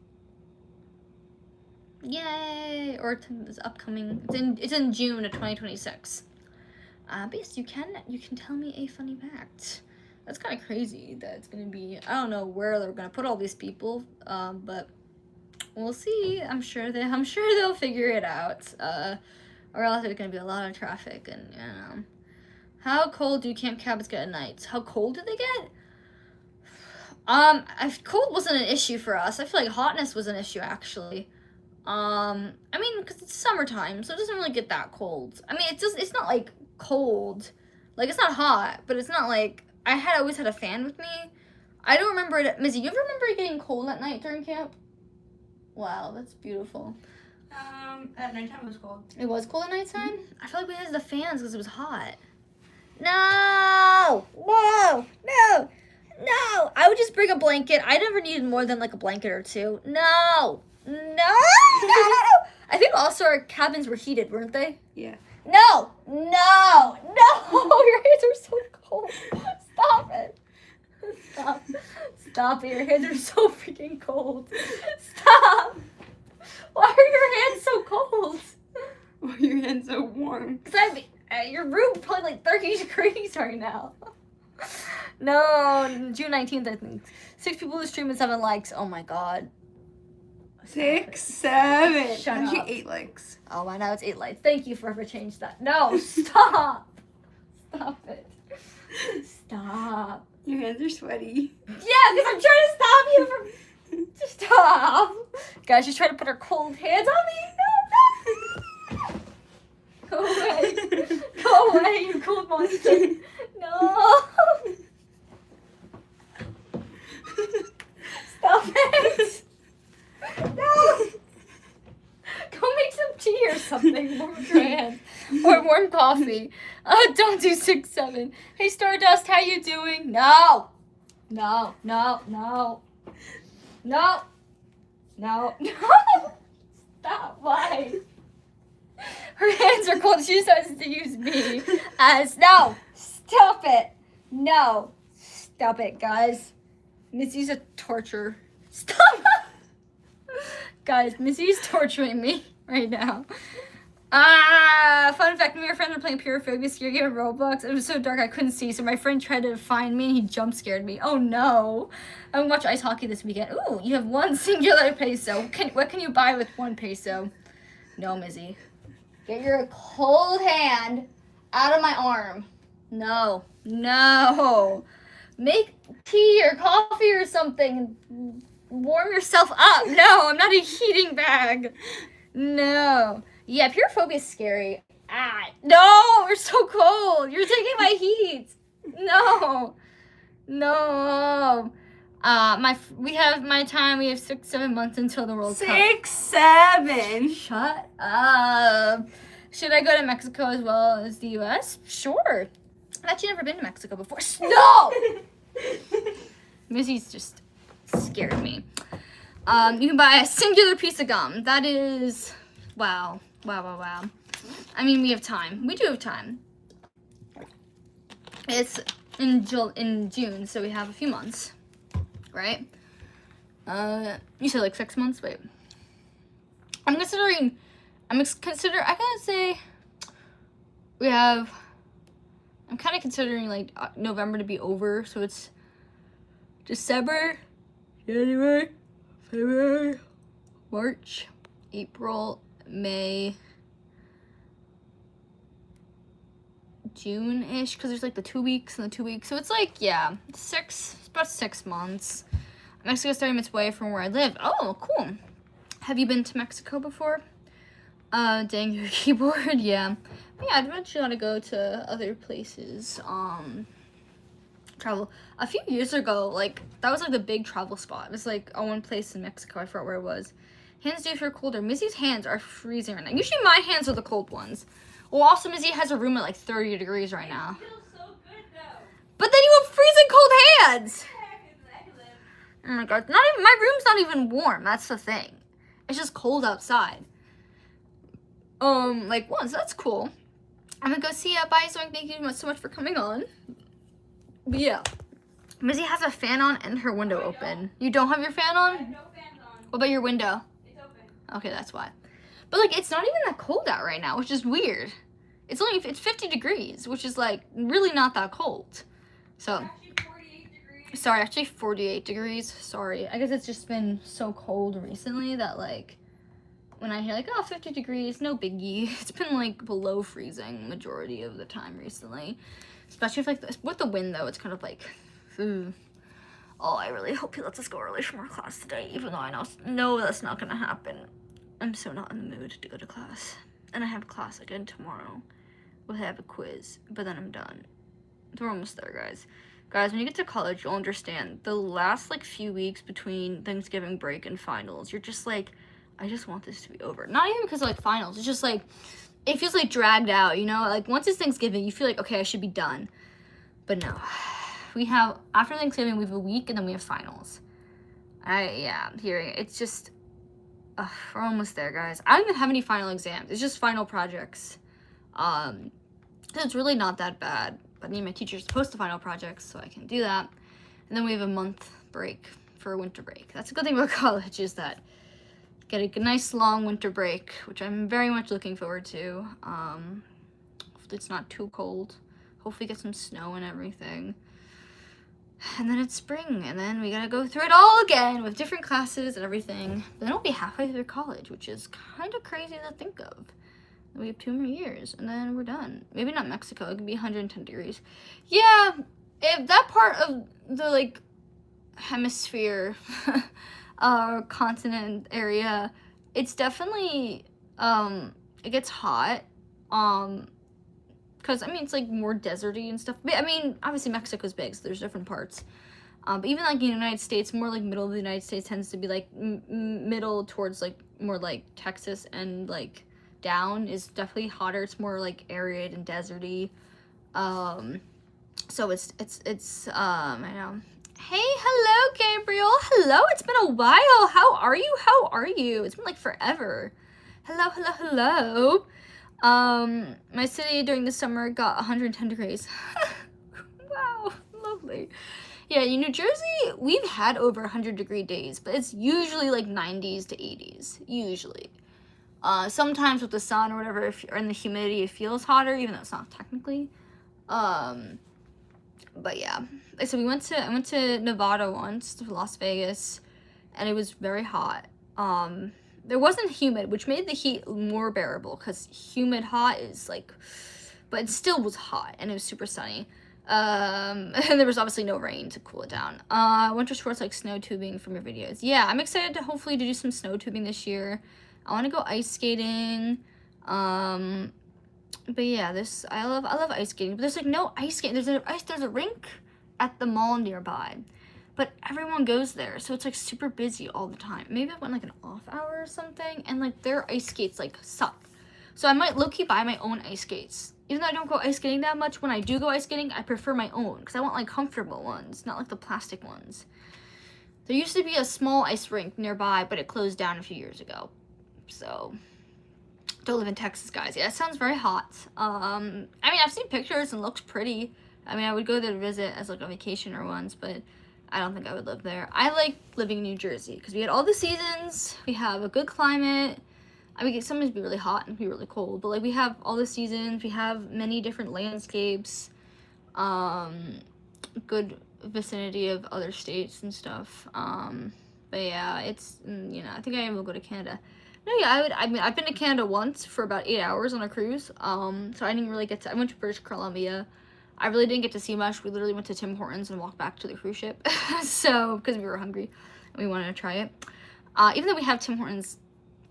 Yay! Or it's upcoming. It's in June of 2026. But yes, you can tell me a funny fact. That's kind of crazy that it's gonna be. I don't know where they're gonna put all these people. But we'll see. I'm sure they'll figure it out. Or else there's gonna be a lot of traffic and you know. How cold do camp cabins get at night? How cold do they get? Cold wasn't an issue for us. I feel like hotness was an issue actually. I mean, because it's summertime, so it doesn't really get that cold. I mean, it's not like cold. Like, it's not hot, but it's not like, I always had a fan with me. I don't remember it. Mizzy, you ever remember it getting cold at night during camp? Wow, that's beautiful. At nighttime it was cold. It was cold at nighttime? I feel like we had the fans because it was hot. No! I would just bring a blanket. I never needed more than like a blanket or two. No! I think also our cabins were heated, weren't they? Yeah. No! Your hands are so cold. Stop it. Stop it. Your hands are so freaking cold. Stop. Why are your hands so cold? Why are your hands so warm? Because your room is probably like 30 degrees right now. No, June 19th, I think. 6 people in the stream and 7 likes. Oh my god. 6, 7. Shut Actually, up. 8 likes. Oh, I know it's 8 likes. Thank you for ever changed that. No, stop. Stop it. Stop. Your hands are sweaty. Yeah, because I'm trying to stop you from... Stop. Guys, she's trying to put her cold hands on me. No. Go away. Go away, you cold monster. No. Stop it. No. Go make some tea or something. Warm your hands. Or warm coffee. Don't do 6, 7. Hey, Stardust, how you doing? No. Stop. Why? Her hands are cold. She decides to use me as... No. Stop it. No. Stop it, guys. Missy's a torture. Stop. Guys, Missy's torturing me right now. Fun fact, me and my friends were playing Pyrophobia scare game in Roblox. It was so dark I couldn't see, so my friend tried to find me and he jump scared me. Oh no. I'm gonna watch ice hockey this weekend. Ooh, you have 1 singular peso. What can you buy with 1 peso? No, Mizzy. Get your cold hand out of my arm. No. Make tea or coffee or something. Warm yourself up. No, I'm not a heating bag. No. Yeah, Pyrophobia is scary. No, we're so cold. You're taking my heat. No. We have my time. We have 6, 7 months until the World Cup. 6, 7. Shut up. Should I go to Mexico as well as the U.S.? Sure. I've actually never been to Mexico before. No! Missy's just scared me. You can buy a singular piece of gum. That is... Wow. I mean, we have time. We do have time. It's in June, so we have a few months. Right? You said like 6 months? Wait. I gotta say, I'm kind of considering like November to be over, so it's December, January, February, March, April, May, June-ish, because there's like the 2 weeks and the 2 weeks, so it's like, yeah, it's about 6 months. Mexico's 30 minutes away from where I live. Oh, cool. Have you been to Mexico before? Dang your keyboard, yeah. But yeah, I'd eventually want to go to other places, travel. A few years ago, like, that was like the big travel spot. It was like one place in Mexico, I forgot where it was. Hands do feel colder. Missy's hands are freezing right now. Usually my hands are the cold ones. Well, also Missy has a room at like 30 degrees right now. It feels so good though. But then you have freezing cold hands! Exactly. Oh my god, my room's not even warm, that's the thing. It's just cold outside. Like once, that's cool. I'm gonna go see bye, so thank you so much for coming on. But yeah. Missy has a fan on and her window open. You don't have your fan I on? have no fans on. What about your window? It's open. Okay, that's why. But like, it's not even that cold out right now, which is weird. It's 50 degrees, which is like really not that cold. So, Actually 48 degrees. sorry, actually 48 degrees. Sorry. I guess it's just been so cold recently that like, when I hear like, oh, 50 degrees, no biggie. It's been like below freezing majority of the time recently. Especially if, like, with the wind though, it's kind of like, oh, I really hope he lets us go early from our class today, even though I know that's not gonna happen. I'm so not in the mood to go to class. And I have class again tomorrow. We'll have a quiz, but then I'm done. We're almost there, guys. Guys, when you get to college, you'll understand the last like few weeks between Thanksgiving break and finals, you're just like, I just want this to be over. Not even because of like finals, it's just like, it feels like dragged out, you know? Like once it's Thanksgiving, you feel like, okay, I should be done. But no, after Thanksgiving, we have a week and then we have finals. It's just, we're almost there, guys. I don't even have any final exams. It's just final projects. So it's really not that bad. But me and my teacher's supposed to final projects, so I can do that. And then we have a month break for winter break. That's a good thing about college, is that get a nice long winter break, which I'm very much looking forward to. Hopefully it's not too cold. Hopefully get some snow and everything. And then it's spring, and then we gotta go through it all again with different classes and everything. Then we'll be halfway through college, which is kind of crazy to think of. We have 2 more years, and then we're done. Maybe not Mexico. It could be 110 degrees. Yeah, if that part of the, like, hemisphere, continent area, it's definitely, it gets hot. Because, I mean, it's, like, more deserty and stuff. But, I mean, obviously Mexico's big, so there's different parts. But even, like, in the United States, more, like, middle of the United States tends to be, like, middle towards, like, more, like, Texas and, like, down is definitely hotter. It's more, like, arid and deserty. So it's, I know. Hey, hello, Gabriel. Hello, it's been a while. How are you? It's been, like, forever. Hello. My city during the summer got 110 degrees. Wow, lovely. Yeah, in New Jersey, we've had over 100-degree days, but it's usually like 90s to 80s, usually. Sometimes with the sun or whatever, or in the humidity, it feels hotter, even though it's not technically. But yeah, so I went to Nevada once, to Las Vegas, and it was very hot. There wasn't humid, which made the heat more bearable, because humid hot is like, but it still was hot, and it was super sunny. And there was obviously no rain to cool it down. Winter sports like snow tubing from your videos. Yeah, I'm excited to hopefully to do some snow tubing this year. I want to go ice skating. But yeah, I love ice skating, but there's like no ice skating. There's a rink at the mall nearby. But everyone goes there, so it's, like, super busy all the time. Maybe I went, like, an off hour or something, and, like, their ice skates, like, suck. So I might low-key buy my own ice skates. Even though I don't go ice skating that much, when I do go ice skating, I prefer my own, because I want, like, comfortable ones, not, like, the plastic oones. There used to be a small ice rink nearby, but it closed down a few years ago. So, don't live in Texas, guys. Yeah, it sounds very hot. I mean, I've seen pictures and it looks pretty. I mean, I would go there to visit as, like, a vacation or once, but I don't think I would live there. I like living in New Jersey because we had all the seasons. We have a good climate. I mean, sometimes be really hot and be really cold, but like we have all the seasons, we have many different landscapes, good vicinity of other states and stuff. But yeah, it's, I think I will go to Canada. No, yeah, I've been to Canada once for about 8 hours on a cruise. So I didn't really I went to British Columbia. I really didn't get to see much. We literally went to Tim Hortons and walked back to the cruise ship. So, because we were hungry and we wanted to try it. Even though we have Tim Hortons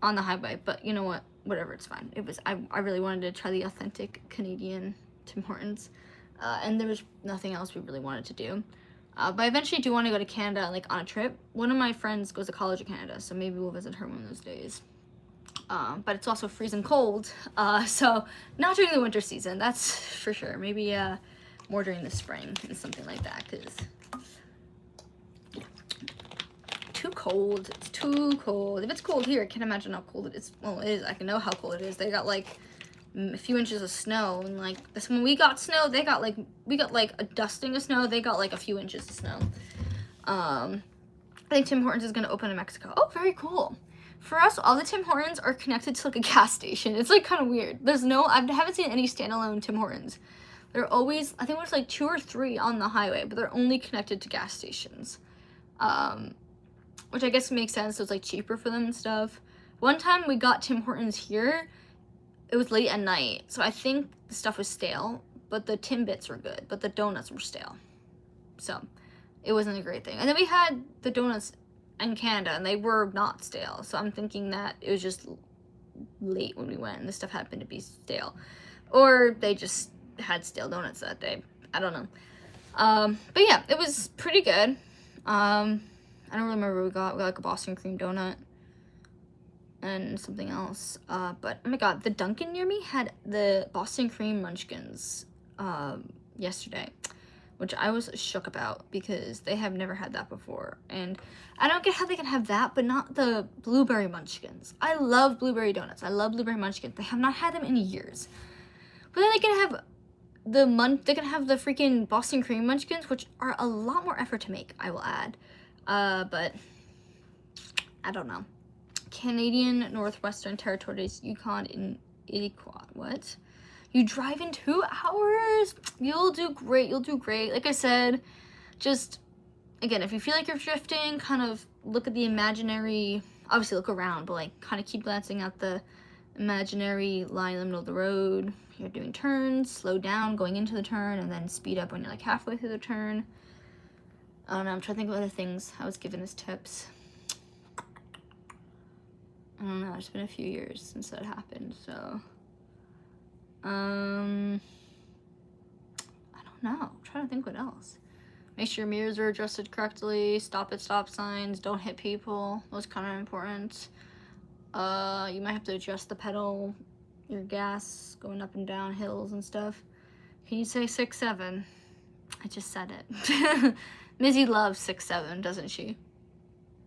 on the highway, but you know what? Whatever, it's fine. I really wanted to try the authentic Canadian Tim Hortons. And there was nothing else we really wanted to do. But I eventually do want to go to Canada, like, on a trip. One of my friends goes to college in Canada, so maybe we'll visit her one of those days. But it's also freezing cold, so not during the winter season, that's for sure. Maybe more during the spring and something like that, because too cold. It's too cold. If it's cold here, I can't imagine how cold it is. Well, it is. I can know how cold it is. They got like a few inches of snow, and like this, when we got snow, we got like a dusting of snow. They got like a few inches of snow. I think Tim Hortons is gonna open in Mexico. Oh, very cool. For us, all the Tim Hortons are connected to like a gas station. It's like kind of weird. I haven't seen any standalone Tim Hortons. They're always, I think there's like 2 or 3 on the highway, but they're only connected to gas stations. Which I guess makes sense, so it's like cheaper for them and stuff. One time we got Tim Hortons here, it was late at night, so I think the stuff was stale, but the Timbits were good, but the donuts were stale. So it wasn't a great thing. And then we had the donuts in Canada, and they were not stale, so I'm thinking that it was just late when we went, and the stuff happened to be stale. Or they just had stale donuts that day. I don't know. But yeah, it was pretty good. I don't remember what we got. We got like a Boston cream donut and something else. But oh my god, the Dunkin' near me had the Boston cream munchkins yesterday, which I was shook about because they have never had that before. And I don't get how they can have that, but not the blueberry munchkins. I love blueberry donuts. I love blueberry munchkins. They have not had them in years. But then they can have the freaking Boston cream munchkins, which are a lot more effort to make, I will add. But I don't know. Canadian Northwestern Territories, Yukon and Iditarod. What? You drive in 2 hours? You'll do great. You'll do great. Like I said, just, again, if you feel like you're drifting, kind of look at the imaginary, obviously look around, but like kind of keep glancing at the imaginary line in the middle of the road. You're doing turns, slow down going into the turn, and then speed up when you're like halfway through the turn. I don't know, I'm trying to think of other things I was given as tips. I don't know, it's been a few years since that happened, so. I don't know, I'm trying to think what else. Make sure your mirrors are adjusted correctly, stop at stop signs, don't hit people, those kind of important. You might have to adjust the pedal, your gas, going up and down hills and stuff. Can you say 6-7? I just said it. Mizzy loves 6-7, doesn't she?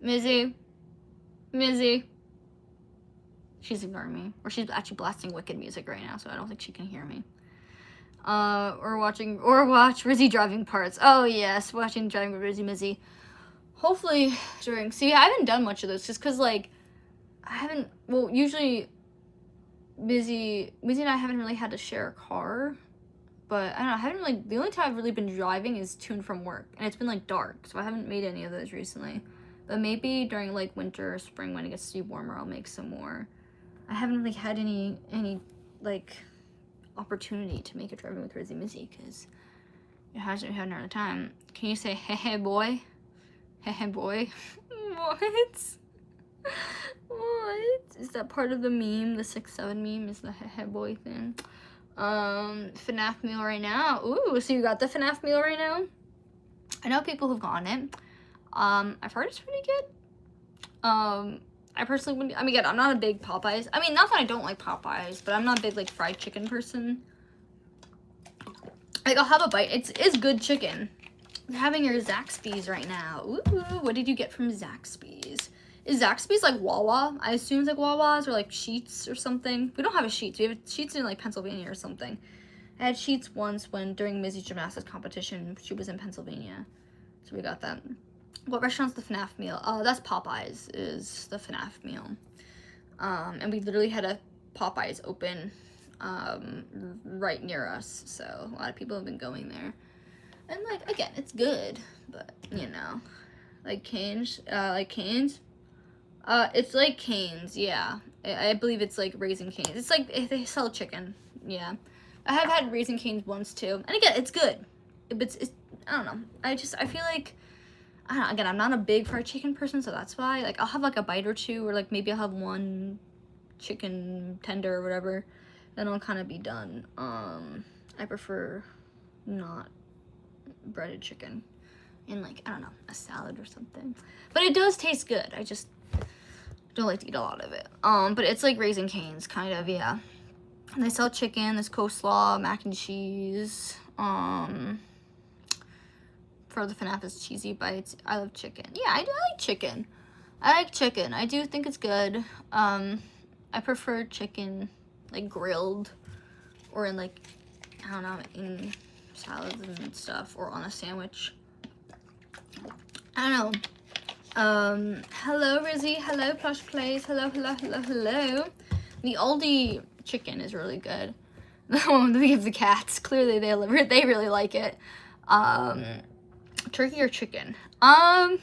Mizzy? She's ignoring me. Or she's actually blasting Wicked music right now, so I don't think she can hear me. Or watch Rizzy driving parts. Oh yes, watching driving with Mizzy. Hopefully see, I haven't done much of this just because like usually Mizzy and I haven't really had to share a car, but I don't know, the only time I've really been driving is to and from work, and it's been like dark, so I haven't made any of those recently. But maybe during like winter or spring when it gets to be warmer, I'll make some more. I haven't really had any like opportunity to make a driving with Rizzy Mizzy because it hasn't had another time. Can you say hey boy? Hey boy? What? What? Is that part of the meme? The 6-7 meme is the hey boy thing. FNAF meal right now. Ooh, so you got the FNAF meal right now? I know people who've gotten it. I've heard it's pretty good. I personally wouldn't, again, I'm not a big Popeyes. I mean, not that I don't like Popeyes, but I'm not a big, like, fried chicken person. Like, I'll have a bite. It's good chicken. They're having your Zaxby's right now. Ooh, what did you get from Zaxby's? Is Zaxby's like Wawa? I assume it's like Wawa's or like Sheetz or something. We don't have a Sheetz. We have Sheetz in like Pennsylvania or something. I had Sheetz once during Mizzy's gymnastics competition. She was in Pennsylvania. So we got that. What restaurant's the FNAF meal? That's Popeyes is the FNAF meal. And we literally had a Popeyes open right near us, so a lot of people have been going there. And like, again, it's good, but you know, like Cane's, it's like Cane's, yeah. I believe it's like Raising Cane's. It's like they sell chicken, yeah. I have had Raising Cane's once too, and again, it's good. It's I don't know. I feel like, I don't know, again, I'm not a big fried chicken person, so that's why. Like, I'll have like a bite or two, or like maybe I'll have one chicken tender or whatever, then I'll kind of be done. I prefer not breaded chicken in like, I don't know, a salad or something. But it does taste good. I just don't like to eat a lot of it. But it's like Raising Cane's, kind of, yeah. And they sell chicken, there's coleslaw, mac and cheese. For the FNAF is cheesy bites. I love chicken. Yeah, I do like chicken. I like chicken. I do think it's good. I prefer chicken like grilled or in like, I don't know, in salads and stuff, or on a sandwich. I don't know. Hello Rizzy, hello Plush Plays, hello. The Aldi chicken is really good. The one that we give the cats, clearly they really like it. Turkey or chicken? I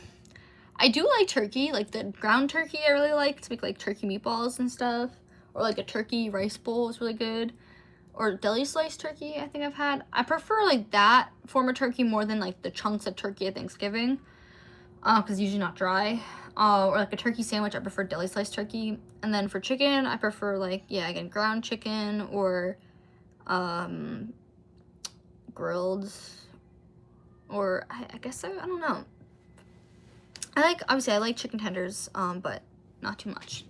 do like turkey, like the ground turkey I really like to make like turkey meatballs and stuff. Or like a turkey rice bowl is really good. Or deli sliced turkey I think I've had. I prefer like that form of turkey more than like the chunks of turkey at Thanksgiving. Because it's usually not dry. Or like a turkey sandwich, I prefer deli sliced turkey. And then for chicken, I prefer like, yeah, again, ground chicken or grilled. Or I guess I don't know. Obviously I like chicken tenders, but not too much.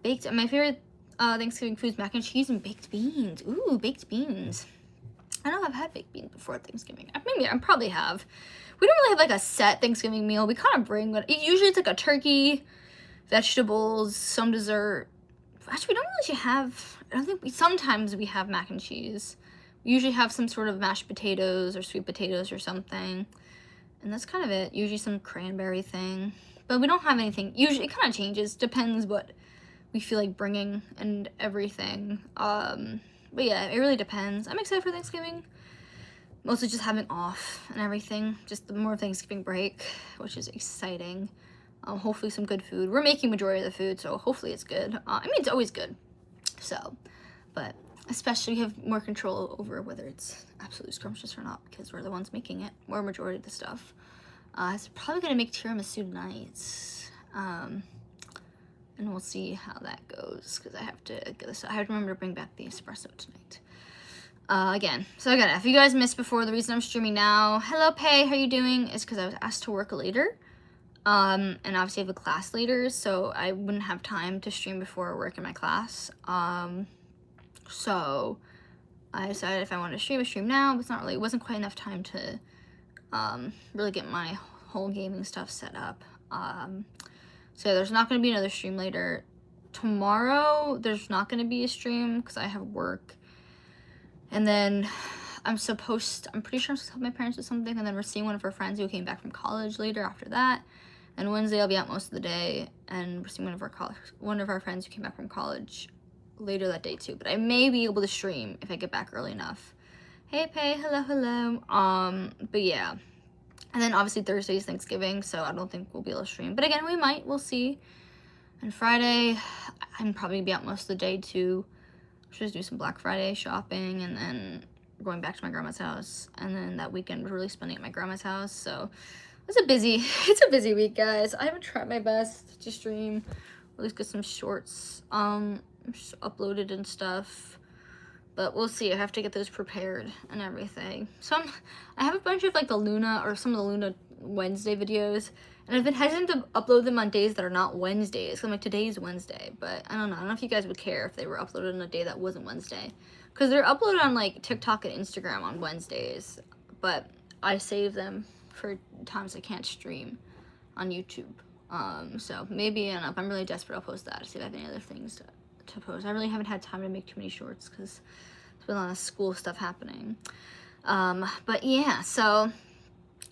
Baked, my favorite Thanksgiving food is mac and cheese and baked beans. Ooh, baked beans. I know I've had baked beans before at Thanksgiving. Maybe I probably have. We don't really have like a set Thanksgiving meal. We kind of bring what, usually it's like a turkey, vegetables, some dessert. Actually, we don't really have, I don't think sometimes we have mac and cheese. We usually have some sort of mashed potatoes or sweet potatoes or something. And that's kind of it. Usually some cranberry thing. But we don't have anything. Usually it kind of changes. Depends what we feel like bringing and everything. But yeah, it really depends. I'm excited for Thanksgiving. Mostly just having off and everything. Just the more Thanksgiving break, which is exciting. Hopefully some good food. We're making majority of the food, so hopefully it's good. I mean, it's always good. So, but especially we have more control over whether it's absolutely scrumptious or not, because we're the ones making it, or majority of the stuff. I was probably gonna make tiramisu tonight, and we'll see how that goes, because I have to get this. I have to remember to bring back the espresso tonight. Again, if you guys missed before, the reason I'm streaming now, hello Pay, how you doing, is because I was asked to work later, and obviously I have a class later, so I wouldn't have time to stream before work in my class. So I decided if I wanted to stream, I stream now, but it wasn't quite enough time to really get my whole gaming stuff set up. So there's not going to be another stream later. Tomorrow, there's not going to be a stream because I have work. And then I'm pretty sure I'm supposed to help my parents with something, and then we're seeing one of our friends who came back from college later after that. And Wednesday I'll be out most of the day, and we're seeing one of our friends who came back from college later that day too. But I may be able to stream if I get back early enough. Hey Pay, hello. But yeah. And then obviously Thursday is Thanksgiving, so I don't think we'll be able to stream. But again, we might, we'll see. And Friday, I'm probably gonna be out most of the day too. Just do some Black Friday shopping, and then going back to my grandma's house. And then that weekend we're really spending at my grandma's house. So it's a busy week, guys. I haven't tried my best to stream, at least get some shorts just uploaded and stuff. But we'll see. I have to get those prepared and everything. So I have a bunch of like the Luna, or some of the Luna Wednesday videos, and I've been hesitant to upload them on days that are not Wednesdays. I'm like, today's Wednesday, but I don't know if you guys would care if they were uploaded on a day that wasn't Wednesday, because they're uploaded on like TikTok and Instagram on Wednesdays, but I save them for times I can't stream on YouTube. So maybe, I don't know, if I'm really desperate, I'll post that, see if I have any other things to post. I really haven't had time to make too many shorts because there's been a lot of school stuff happening. But yeah, so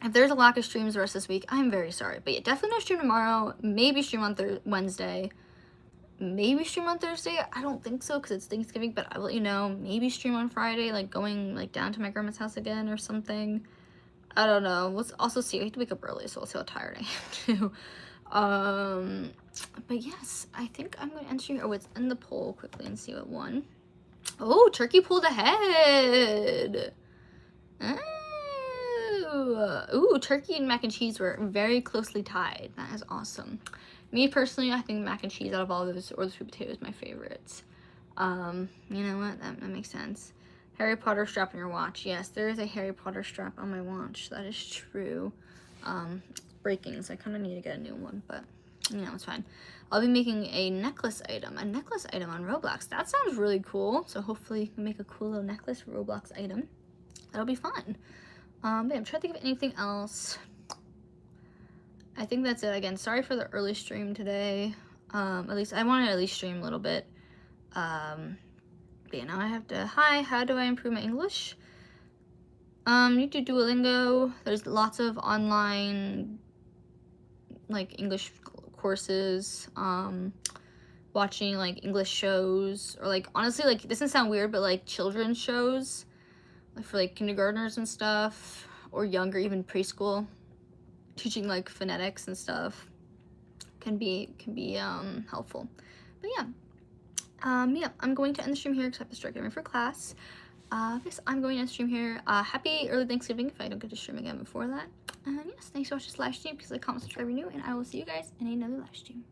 if there's a lack of streams the rest of this week, I'm very sorry. But yeah, definitely no stream tomorrow. Maybe stream on Wednesday. maybe stream on Thursday. I don't think so because it's Thanksgiving, but I will let you know. Maybe stream on Friday, like going like down to my grandma's house again or something. I don't know. Let's also see. I have to wake up early, so we'll see how tired I am too. But yes, I think I'm going to enter here. Oh, it's in the poll quickly and see what won. Oh, Turkey pulled ahead. Oh. Ooh, turkey and mac and cheese were very closely tied. That is awesome. Me personally, I think mac and cheese out of all those, or the sweet potato is my favorite. You know what? That makes sense. Harry Potter strap on your watch. Yes, there is a Harry Potter strap on my watch. That is true. It's breaking, so I kind of need to get a new one, but you know, it's fine. I'll be making a necklace item on Roblox. That sounds really cool. So hopefully you can make a cool little necklace Roblox item. That'll be fun. But I'm trying to think of anything else. I think that's it. Again, sorry for the early stream today. At least I wanted to at least stream a little bit. But yeah, now I have to, hi, how do I improve my English? You do Duolingo. There's lots of online, like, English courses, watching, like, English shows, or, like, honestly, like, this doesn't sound weird, but, like, children's shows, like, for, like, kindergartners and stuff, or younger, even preschool, teaching, like, phonetics and stuff can be helpful. But yeah. Yeah, I'm going to end the stream here because I have to start getting ready for class. Yes, I'm going to end the stream here. Happy early Thanksgiving if I don't get to stream again before that. And yes, thanks for watching this live stream. Please like, comment, subscribe if you're new, and I will see you guys in another live stream.